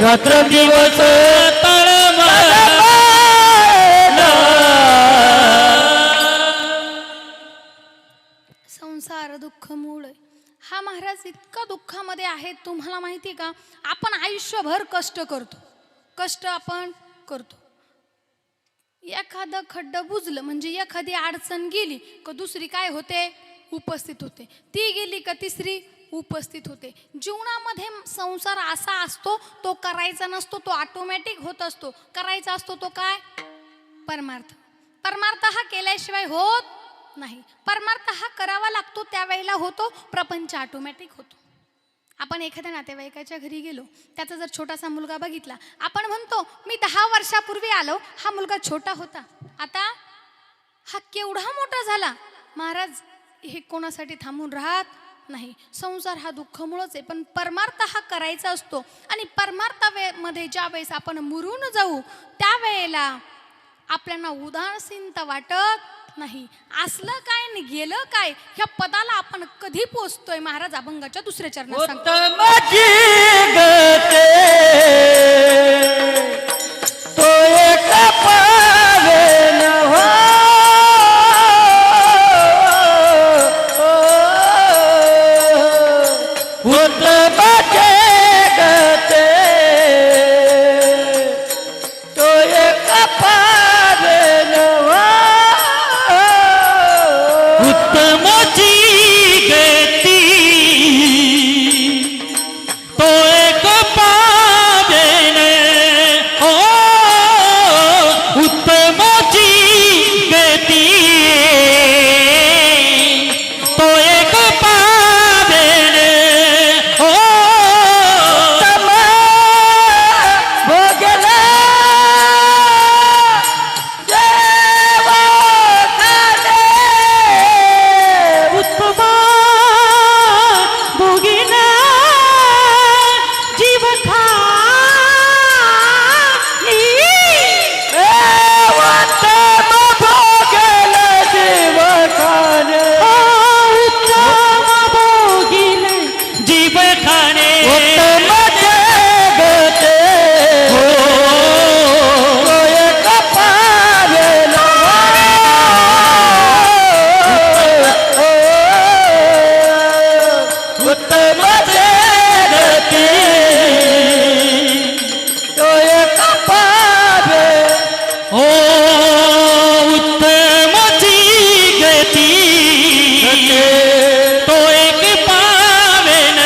रात्र दिवस संसार दुःख मूळ. हा महाराज इतका दुःखामध्ये आहे, तुम्हाला माहिती आहे का? आपण आयुष्यभर कष्ट करतो, कष्ट आपण करतो. एखादं खड्डं बुजलं म्हणजे एखादी अडचण गेली का दुसरी काय होते? उपस्थित होते. ती गेली का तिसरी उपस्थित होते. जीवनामध्ये संसार असा असतो, तो करायचा नसतो, तो ऑटोमॅटिक होत असतो. करायचा असतो तो काय? परमार्थ. परमार्थ हा केल्याशिवाय होत नाही. परमार्थ हा करावा लागतो, त्यावेळेला होतो. प्रपंच ऑटोमॅटिक होतो. आपण एखाद्या नातेवाईकाच्या घरी गेलो, त्याचा जर छोटासा मुलगा बघितला, आपण म्हणतो मी 10 वर्षापूर्वी आलो, हा मुलगा छोटा होता, आता हा केवढा मोठा झाला. महाराज, हे कोणासाठी थांबून राहत नाही. संसार हा दुःखमुळंच आहे, पण परमार्थ हा करायचा असतो. आणि परमार्थामध्ये ज्या वेळेस आपण मुरून जाऊ, त्यावेळेला आपल्याला उदासीनता वाटत नाही. असलं काय आणि गेलं काय, ह्या पदाला आपण कधी पोचतोय? महाराज अभंगाच्या दुसऱ्या चरणात सांगतो. उत्तमाची गते तो एक पावे नव्हा. उत्तमाची गते तो एक पावे नव्हा. उत्तमाची गती तो एक पावेन. ओ उत्तमाची गती तो एक पावेन. ओ उत्तम भोगला उत्तमा भोगिना जीव खाणी. उत्तम भोगल जीवखाने. उत्तम भोगिन जीव खाणे. उत्तम जगते तो एक पावेला. उत्तम जगते तो एक पावे. ओ उत्तमाची गती तो एक पावेन.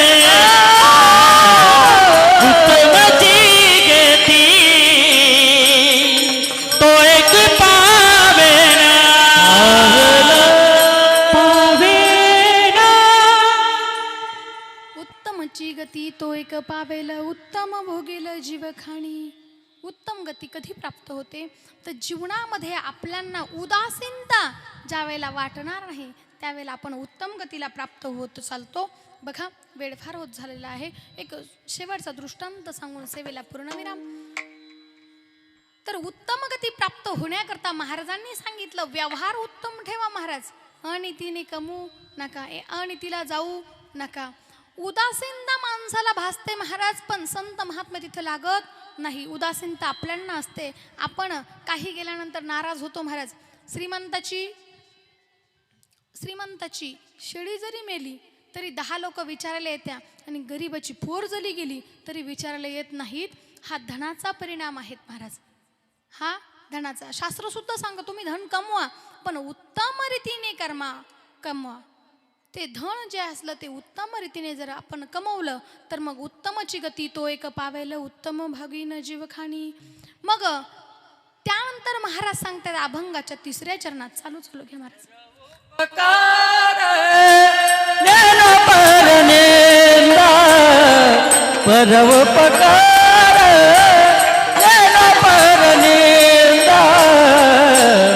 उत्तमाची गती तो एक पावेन. पावेन. उत्तमची गती तो एक पावेल, उत्तम भोगेल जीव खाणी. उत्तम गती कधी प्राप्त होते? तर जीवनामध्ये आपल्याला उदासीनता ज्या वेळेला वाटणार नाही, त्यावेळेला आपण उत्तम गतीला प्राप्त होत चालतो. बघा, वेळ फार होत झालेला आहे. एक शेवटचा दृष्टांत सांगून सेवेला पूर्णविराम. तर उत्तम गती प्राप्त होण्याकरता महाराजांनी सांगितलं, व्यवहार उत्तम ठेवा महाराज. अनितीने कमवू नका, अनितीला जाऊ नका. उदासीनता माणसाला भासते महाराज, पण संत महात्मा तिथं लागत नाही. उदासीनता आपल्याला असते. आपण काही गेल्यानंतर नाराज होतो महाराज. श्रीमंताची शेळी जरी मेली तरी 10 लोक विचारायला येत्या, आणि गरीबाची पोर जरी गेली तरी विचारायला येत नाहीत. हा धनाचा परिणाम आहे महाराज. हा धनाचा. शास्त्र सुद्धा सांगा, तुम्ही धन कमवा, पण उत्तम रीतीने कमवा. ते धन जे असलं ते उत्तम रीतीने जर आपण कमवलं, तर मग उत्तमची गती तो एक पावेल, उत्तम भागीन जीवखाणी. मग त्यानंतर महाराज सांगतात अभंगाच्या 3ऱ्या चरणात, चालू घ्या महाराज. परोपकार परनिंदा.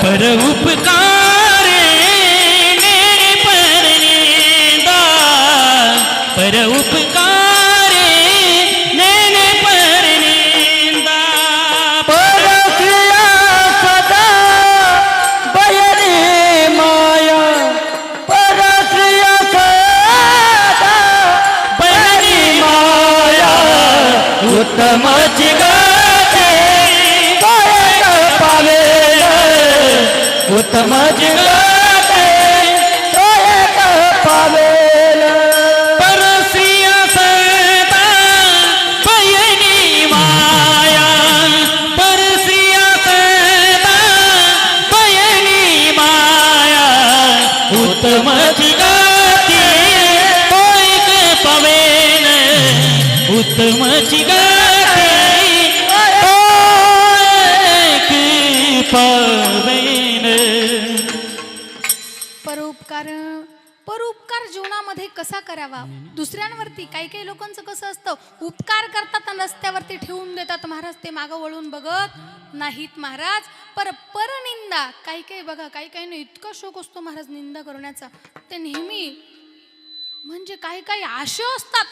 परोपकारे नेने परनिंदा. परोपकारे नेने परनिंदा. परक्रिया सदा बयरी माया. परक्रिया सदा बयरी माया. उत्तमाची गती तो एक पावेल. उत्तमाची गती तो एक पावेल. परस्त्रिया सदा बयरी माया. परस्त्रिया सदा बयरी माया. उत्तमाची गती तो एक पावेन. परोपकार जीवनामध्ये कसा करावा. दुसऱ्यांवरती काही काही लोकांचं कसं असतं, उपकार करतात आणि रस्त्यावरती ठेवून देतात महाराज, ते मागं वळून बघत नाहीत महाराज. परनिंदा काही काही बघा, काही काही इतका शोक असतो महाराज निंदा करण्याचा, ते नेहमी म्हणजे काही काही आशय असतात.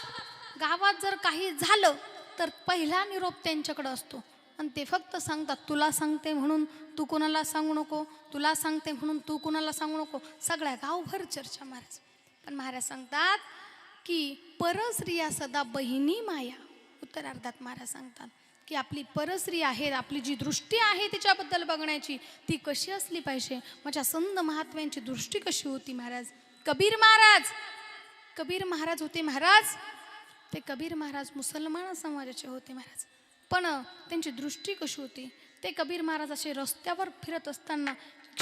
गावात जर काही झालं तर पहिला निरोप त्यांच्याकडे असतो आणि ते फक्त सांगतात, तुला सांगते म्हणून तू कोणाला सांगू नको, तुला सांगते म्हणून तू कोणाला सांगू नको. सगळ्या गावभर चर्चा महाराज. पण महाराज सांगतात की परस्त्रिया सदा बहिणी माया. उत्तरार्धात महाराज सांगतात की आपली परस्त्री आहे, आपली जी दृष्टी आहे तिच्याबद्दल बघण्याची, ती कशी असली पाहिजे. माझ्या संत महात्म्यांची दृष्टी कशी होती महाराज. कबीर महाराज होते महाराज. ते कबीर महाराज मुसलमान समाजाचे होते महाराज. पण त्यांची दृष्टी कशी होती. ते कबीर महाराज असे रस्त्यावर फिरत असताना,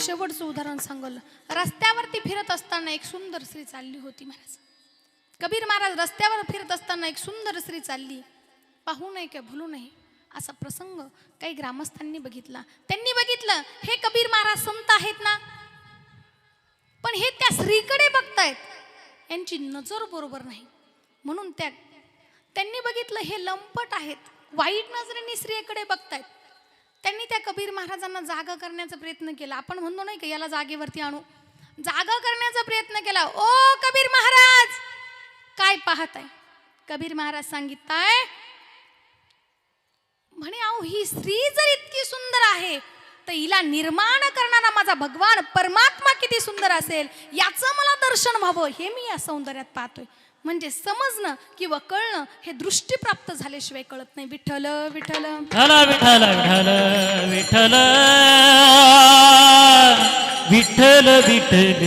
शेवटचं उदाहरण सांगलं, रस्त्यावरती फिरत असताना एक सुंदर स्त्री चालली होती महाराज. कबीर महाराज रस्त्यावर फिरत असताना एक सुंदर स्त्री चालली. पाहू नये का भूलू नये असा प्रसंग काही ग्रामस्थांनी बघितला. त्यांनी बघितलं हे कबीर महाराज संत आहेत ना, पण हे त्या स्त्रीकडे बघतायत, यांची नजर बरोबर नाही. म्हणून त्यांनी बघितलं हे लंपट आहेत, वाईट नजरेने स्त्रीकडे बघतायत. त्यांनी त्या कबीर महाराजांना जागा करण्याचा प्रयत्न केला. आपण म्हणतो नाही का याला जागेवरती आणू, जागा करण्याचा प्रयत्न केला. ओ कबीर महाराज काय पाहताय. कबीर महाराज सांगितताय म्हणे, अहो ही स्त्री जर इतकी सुंदर आहे तर हिला निर्माण करणारा माझा भगवान परमात्मा किती सुंदर असेल याचं मला दर्शन व्हावं, हे मी या सौंदर्यात पाहतोय. म्हणजे समजणं किंवा कळणं हे दृष्टी प्राप्त झाल्याशिवाय कळत नाही. विठ्ठल विठ्ठल विठ्ठल विठ्ठल विठ्ठल विठ्ठल विठ्ठल.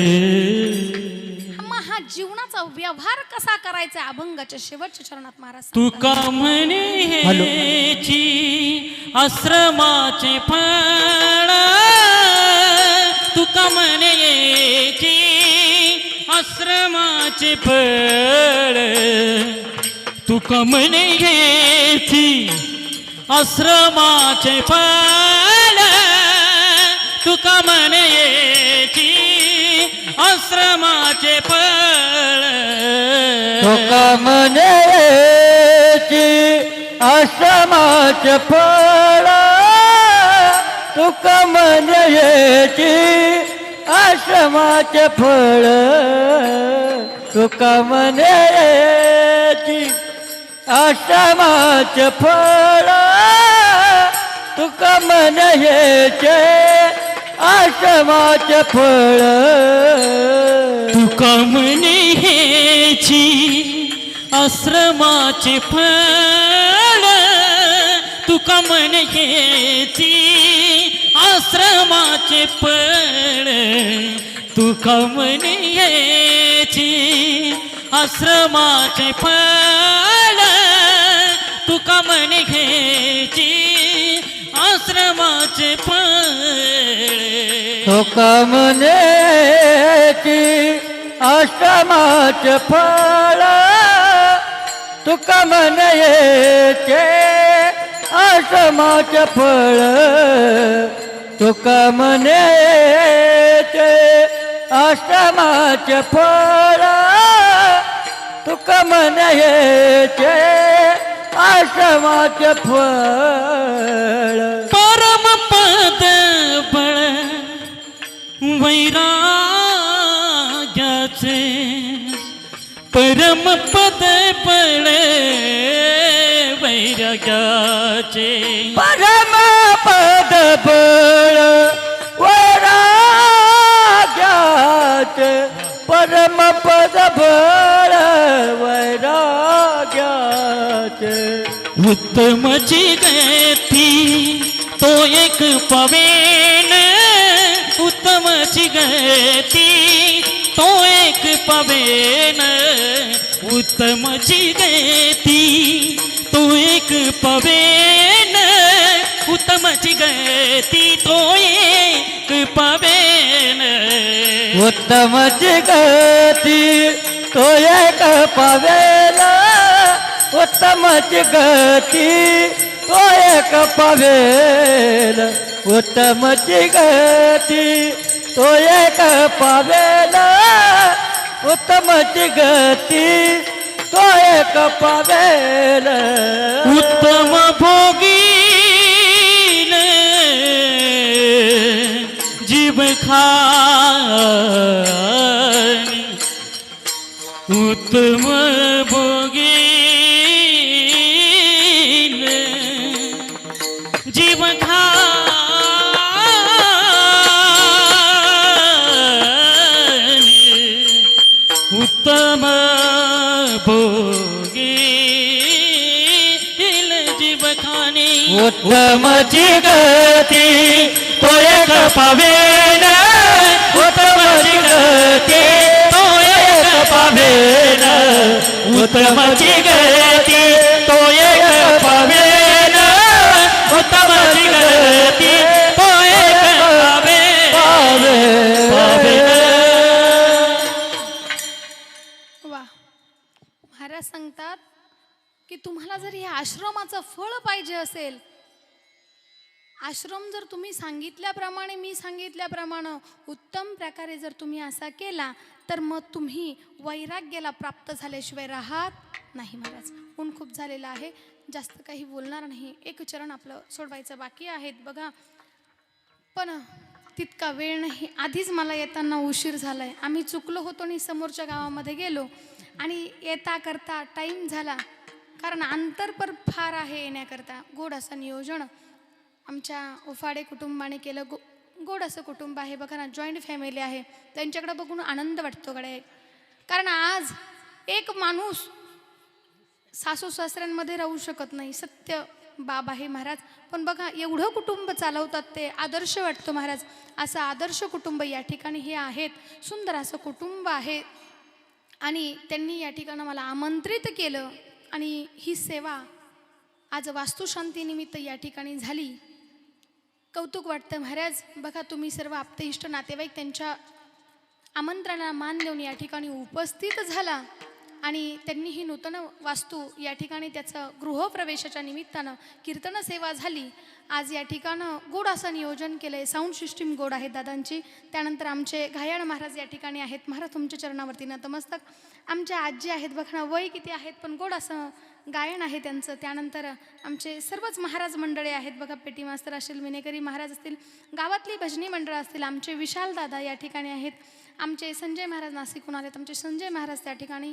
हा जीवनाचा व्यवहार कसा करायचा अभंगाच्या शेवटच्या चरणात महाराज तुका म्हणे हेची आश्रमाचे फळ. तुका म्हणे हेची आश्रमाचे फळ. तुका म्हणे हेची आश्रमाचे फळ. तुका म्हणे हेची आश्रमाचे फळ. तुका म्हणे आश्रमाचे फळ. तुका म्हणे आश्रमाचे फळ. तुका म्हणे आश्रमाचे फळ. तुका म्हणे आश्रमाचे फळ. तुका म्हणे हेची आश्रमाचे फळ. तुका म्हणे हेची आश्रमाचे फळ. तुका म्हणे हेची आश्रमाचे फळ. तुका म्हणे हेची आश्रमाचे फळ. तुका म्हणे आश्रमाचे फळ. तुका म्हणे आश्रमाचे फळ. तुका म्हणे आश्रमाचे फळ. तुका म्हणे आश्रमाचे फळ. परमपद बळ वैराग्याचे. परमपद बळ वैराग्याचे. परमपद बळ वैराग्याचे. परमपद बळ वैराग्याचे. उत्तमची गती तो एक पवेन. उत्तमची गती तो एक पवेन. उत्तमची गती तो एक पवेन. उत्तमची गती तो एक पवेन. उत्तमची गती तो एक पवेन. उत्तमची गती तो एक पवेन. उत्तमची गती तो एक पावेल उत्तमची गती तो एक पावेल उत्तम भोगीन जीव खानी उत्तम भोगीन जीव खानी उत्तम भोगीन जीव खानी उत्तमची गती तो एक पावेल उत्तमची गती तो एक पावेल उत्तमची गती तो एक पावेल उत्तमची गती तो एक पावेल वा महाराज सांगतात की तुम्हाला जर हे आश्रमाचं फळ पाहिजे असेल, आश्रम जर तुम्ही सांगितल्याप्रमाणे मी सांगितल्याप्रमाणे उत्तम प्रकारे जर तुम्ही असा केला तर मग तुम्ही वैराग्याला प्राप्त झाल्याशिवाय राहत नाही. महाराज ऊन खूप झालेलं आहे, जास्त काही बोलणार नाही. एक चरण आपलं सोडवायचं बाकी आहेत बघा, पण तितका वेळ नाही. आधीच मला येताना उशीर झालाय, आम्ही चुकलो होतो आणि समोरच्या गावामध्ये गेलो आणि येता करता टाईम झाला, कारण अंतर पण फार आहे येण्याकरता. गोड असं नियोजन आमच्या उफाडे कुटुंबाने केलं. गोड असं कुटुंब आहे बघा ना, जॉईंट फॅमिली आहे. त्यांच्याकडे बघून आनंद वाटतो गड्या, कारण आज एक माणूस सासू सासऱ्यांमध्ये राहू शकत नाही. सत्य बाब आहे महाराज, पण बघा एवढं कुटुंब चालवतात ते, आदर्श वाटतो महाराज. असं आदर्श कुटुंब या ठिकाणी हे आहेत, सुंदर असं कुटुंब आहे. आणि त्यांनी या ठिकाणी मला आमंत्रित केलं आणि ही सेवा आज वास्तुशांतीनिमित्त या ठिकाणी झाली. कौतुक वाटतं महाराज. बघा तुम्ही सर्व आप्तेष्ट नातेवाईक त्यांच्या आमंत्रणाला मान देऊन या ठिकाणी उपस्थित झाला आणि त्यांनी ही नूतन वास्तू या ठिकाणी त्याचं गृहप्रवेशाच्या निमित्तानं कीर्तन सेवा झाली. आज या ठिकाणं गोड असं नियोजन केलं आहे. साऊंड सिस्टीम गोड आहेत दादांची. त्यानंतर आमचे घायाळ महाराज या ठिकाणी आहेत. महाराज तुमच्या चरणावरती नतमस्तक. आमच्या आजी आहेत बघा ना, वय किती आहेत पण गोड असं गायन आहे त्यांचं. त्यानंतर आमचे सर्वच महाराज मंडळे आहेत बघा, पेटी मास्तर असेल, विनेकरी महाराज असतील, गावातली भजनी मंडळ असतील, आमचे विशाल दादा या ठिकाणी आहेत, आमचे संजय महाराज नाशिकहून आलेत, आमचे संजय महाराज त्या ठिकाणी,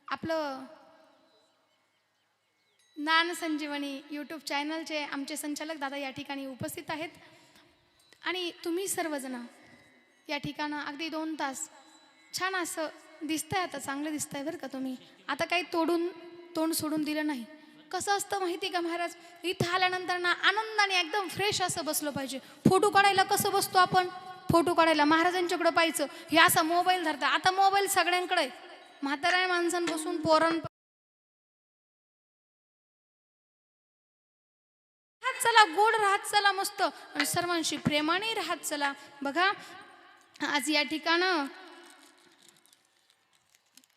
आपलं ज्ञान संजीवनी यूट्यूब चॅनलचे आमचे संचालक दादा या ठिकाणी उपस्थित आहेत. आणि तुम्ही सर्वजण या ठिकाणं अगदी 2 तास छान असं दिसतंय. आता चांगलं दिसतंय बरं का तुम्ही. आता काही तोंड सोडून दिलं नाही. कसं असतं माहिती का महाराज, इथं आल्यानंतर ना आनंदाने एकदम फ्रेश असं बसलं पाहिजे. फोटो काढायला कसं बसतो आपण, फोटो काढायला महाराजांच्याकडे पाहायचं, हे असा मोबाईल धरता. आता मोबाईल सगळ्यांकडे, म्हाताऱ्या माणसांपासून पोरण चला, गोड राहत चला मस्त, आणि सर्वांशी प्रेमाने राहत चला. बघा आज या ठिकाणं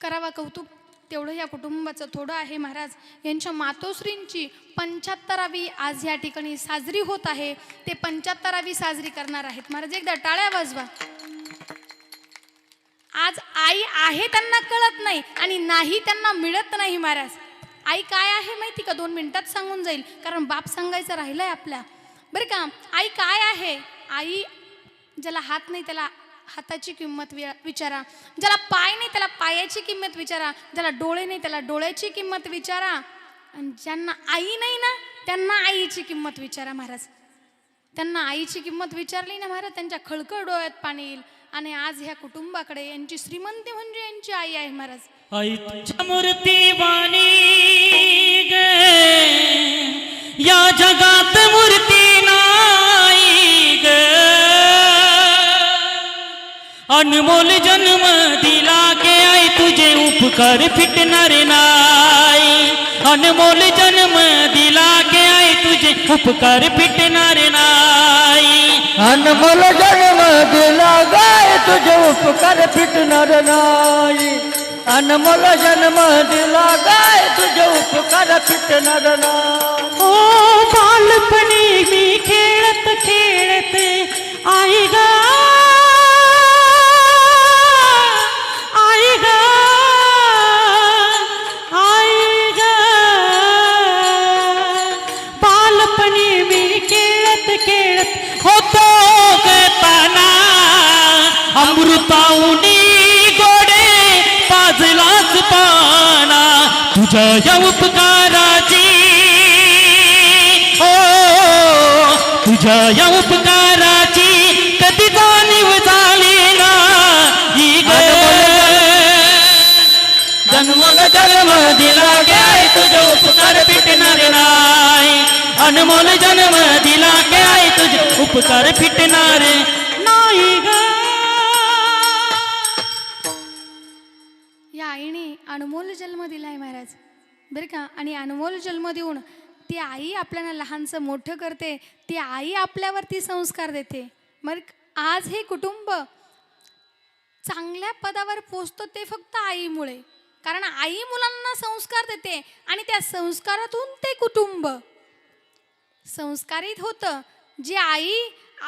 करावा कौतुक तेवढं या कुटुंबाचं थोडं आहे. महाराज यांच्या मातोश्रींची 75वी आज या ठिकाणी साजरी होत आहे. ते 75वी साजरी करणार आहेत. महाराज एकदा टाळ्या वाजवा. आज आई आहे त्यांना कळत नाही आणि नाही त्यांना मिळत नाही. महाराज आई काय आहे माहिती का, 2 मिनिटात सांगून जाईल, कारण बाप सांगायचं राहिलंय आपल्या बरं का. आई काय आहे, आई ज्याला हात नाही त्याला हाताची किंमत विचारा, ज्याला पाय नाही त्याला पायाची किंमत विचारा, ज्याला डोळे नाही त्याला डोळ्याची किंमत विचारा, आणि ज्यांना आई नाही ना त्यांना आईची किंमत विचारा. महाराज त्यांना आईची किंमत विचारली ना महाराज, त्यांच्या खळखळ डोळ्यात पाणी येईल. आणि आज ह्या कुटुंबाकडे यांची श्रीमंती म्हणजे यांची आई आहे. महाराज आई तुझ्या मूर्ती वाणी ग, या जगात मूर्ती नाही ग, अनमोल जन्म दिला के आई तुझे उपकार फिटणार नाही, अनमोल जन्म दिला के आई तुझे उपकार फिटणार नाही, अनमोल जन्म दिला गाय तुझे उपकार फिटणार नाही. अनमोल जन्म दिला गाय तुझे उपकार फिटणार नाही. ओ बालपणी मी खेळत खेळत आई ग आई ग आई ग बालपणी मी खेळत खेळत होतो गताना अमृताऊनी गोडे पाजलाच पाना तुझ्या या उपकाराची तुझ्या या उपकाराची कधी जाणीव झाली नाही ग. जन्मोल जन्म दिला काय तुझे उपकार फिटणार नाही. अनमोल जन्म दिला काय तुझे उपकार फिटणार नाही ग. या आईने अनमोल जन्म दिलाय महाराज बरं का. आणि अनमोल जन्म देऊन ती आई आपल्याला लहानचं मोठं करते. ती आई आपल्यावरती संस्कार देते. मग आज हे कुटुंब चांगल्या पदावर पोचतं ते फक्त आईमुळे. कारण आई मुलांना संस्कार देते आणि त्या संस्कारातून ते कुटुंब संस्कारित होतं. जी आई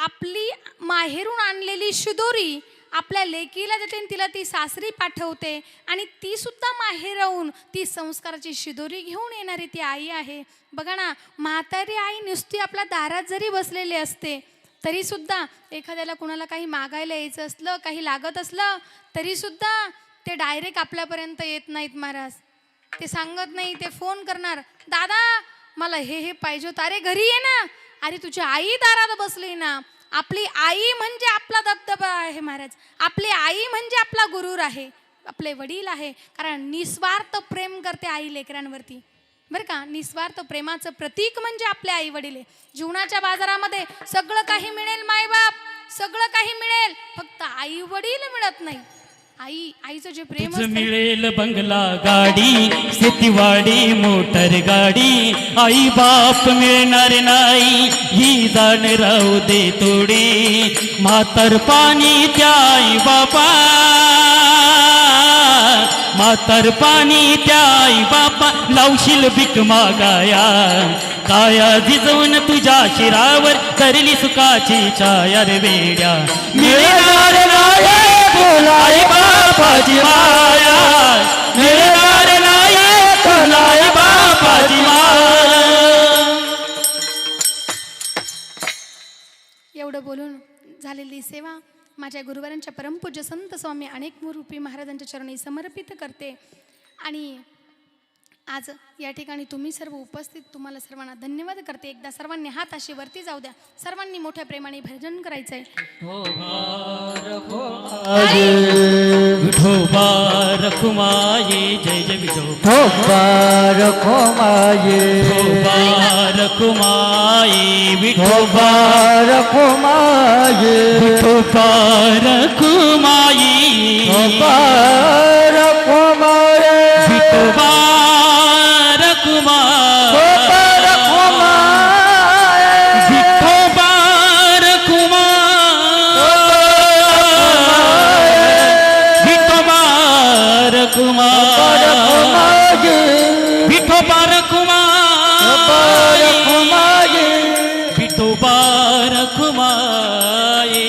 आपली माहेरून आणलेली शिदोरी आपल्या लेकीला देते आणि तिला ती सासरी पाठवते आणि ती सुद्धा माहेराहून ती संस्काराची शिदोरी घेऊन येणारी ती आई आहे. बघा ना, म्हातारी आई नुसती आपल्या दारात जरी बसलेली असते तरी सुद्धा एखाद्याला कुणाला काही मागायला यायचं असलं काही लागत असलं तरी सुद्धा ते डायरेक्ट आपल्यापर्यंत येत नाहीत महाराज. ते सांगत नाही, ते फोन करणार, दादा मला हे पाहिजे होतं, अरे घरी ये ना, अरे तुझी आई दारात बसली ना. आपली आई म्हणजे आपला दबदबा आहे महाराज. आपली आई म्हणजे आपला गुरूर आहे, आपले वडील आहे. कारण निस्वार्थ प्रेम करते आई लेकरांवरती बरं का. निस्वार्थ प्रेमाचं प्रतीक म्हणजे आपले आई वडील आहे. जीवनाच्या बाजारामध्ये सगळं काही मिळेल, मायबाप सगळं काही मिळेल, फक्त आई वडील मिळत नाही. आईचं जे प्रेम तुझं मिळेल बंगला गाडी शेतीवाडी मोटर गाडी आई बाप मिळणार नाही ही जाण राहू दे थोडी. म्हातार पाणी त्या आई बापा म्हातार पाणी त्या आई बापा लावशील भीक मागाया. काया जिजवून तुझ्या शिरावर धरली सुखाची छाया रे वेड्या. मिळणार नाही आई बापाची माया मिळणार नाही तुला आई बापाची माया. एवढं बोलून झालेली सेवा माझ्या गुरुवारांच्या परमपूज्य संत स्वामी अनेक रूपी महाराजांच्या चरणी समर्पित करते. आणि आज या ठिकाणी तुम्ही सर्व उपस्थित तुम्हाला सर्वांना धन्यवाद करते. एकदा सर्वांनी हात अशी वरती जाऊ द्या. सर्वांनी मोठ्या प्रेमाने भजन करायचं आहे. विठोबा रखुमाये जय जय विठोबा रखुमाये रखुमाये विठोबा रखुमाये विठोबा रखुमाये रखुमाये विठोबा जय विठोबा रखुमा जय जय विठोबा रखुमाये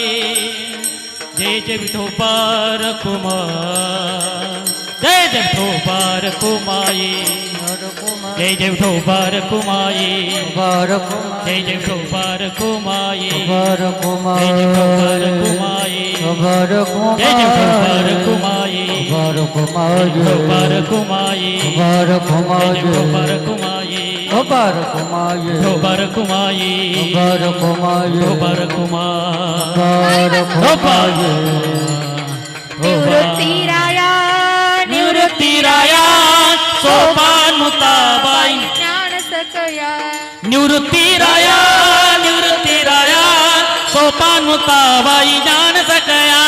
जय जय विठोबा रखुमाये जय जय विठोबा रखुमाये जय जय विठोबा रखुमाये जय जय विठोबा रखुमाये विठोबा रखुमाये जय जय विठोबा रखुमाये विठोबा रखुमाये विठोबा रखुमाये निवृत्तीराया निवृत्तीराया सोपान मुक्ताबाई ज्ञान सकया निवृत्तीराया निवृत्तीराया सोपान मुक्ताबाई ज्ञान सकया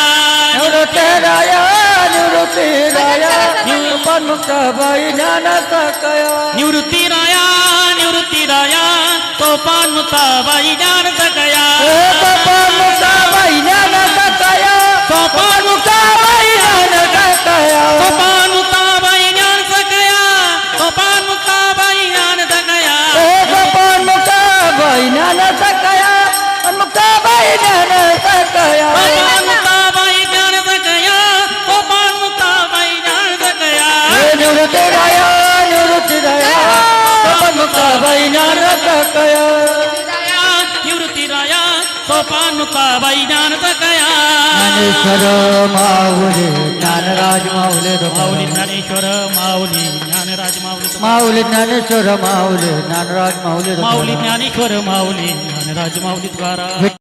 निवृत्तीराया निवृत्तीराया सोपान मुक्ताबाई ज्ञान सकया निवृत्तीराया निवृत्तीराया सोपान मुक्ताबाई ज्ञान सकया सोपान मुक्ताबाई ज्ञान सकया सोपान मुक्ताबाई ज्ञान सकया सोपान मुक्ता ज्ञान सकया मुक्ताबाई ज्ञान सकया सोपान मुक्ताबाई ज्ञान सकया सोपान मुक्ताबाई ज्ञान सकया निवृत्ती राया मुक्ताबाई ज्ञान सकया निवृत्ती राया सोपान मुक्ताबाई ज्ञान सकया ज्ञानेश्वर माऊली ज्ञानराज माऊली माऊली ज्ञानेश्वर माऊली ज्ञानराज माऊली माऊली ज्ञानेश्वर माऊली ज्ञानराज माऊली माऊली ज्ञानेश्वर माऊली ज्ञानराज माऊली तुकाराम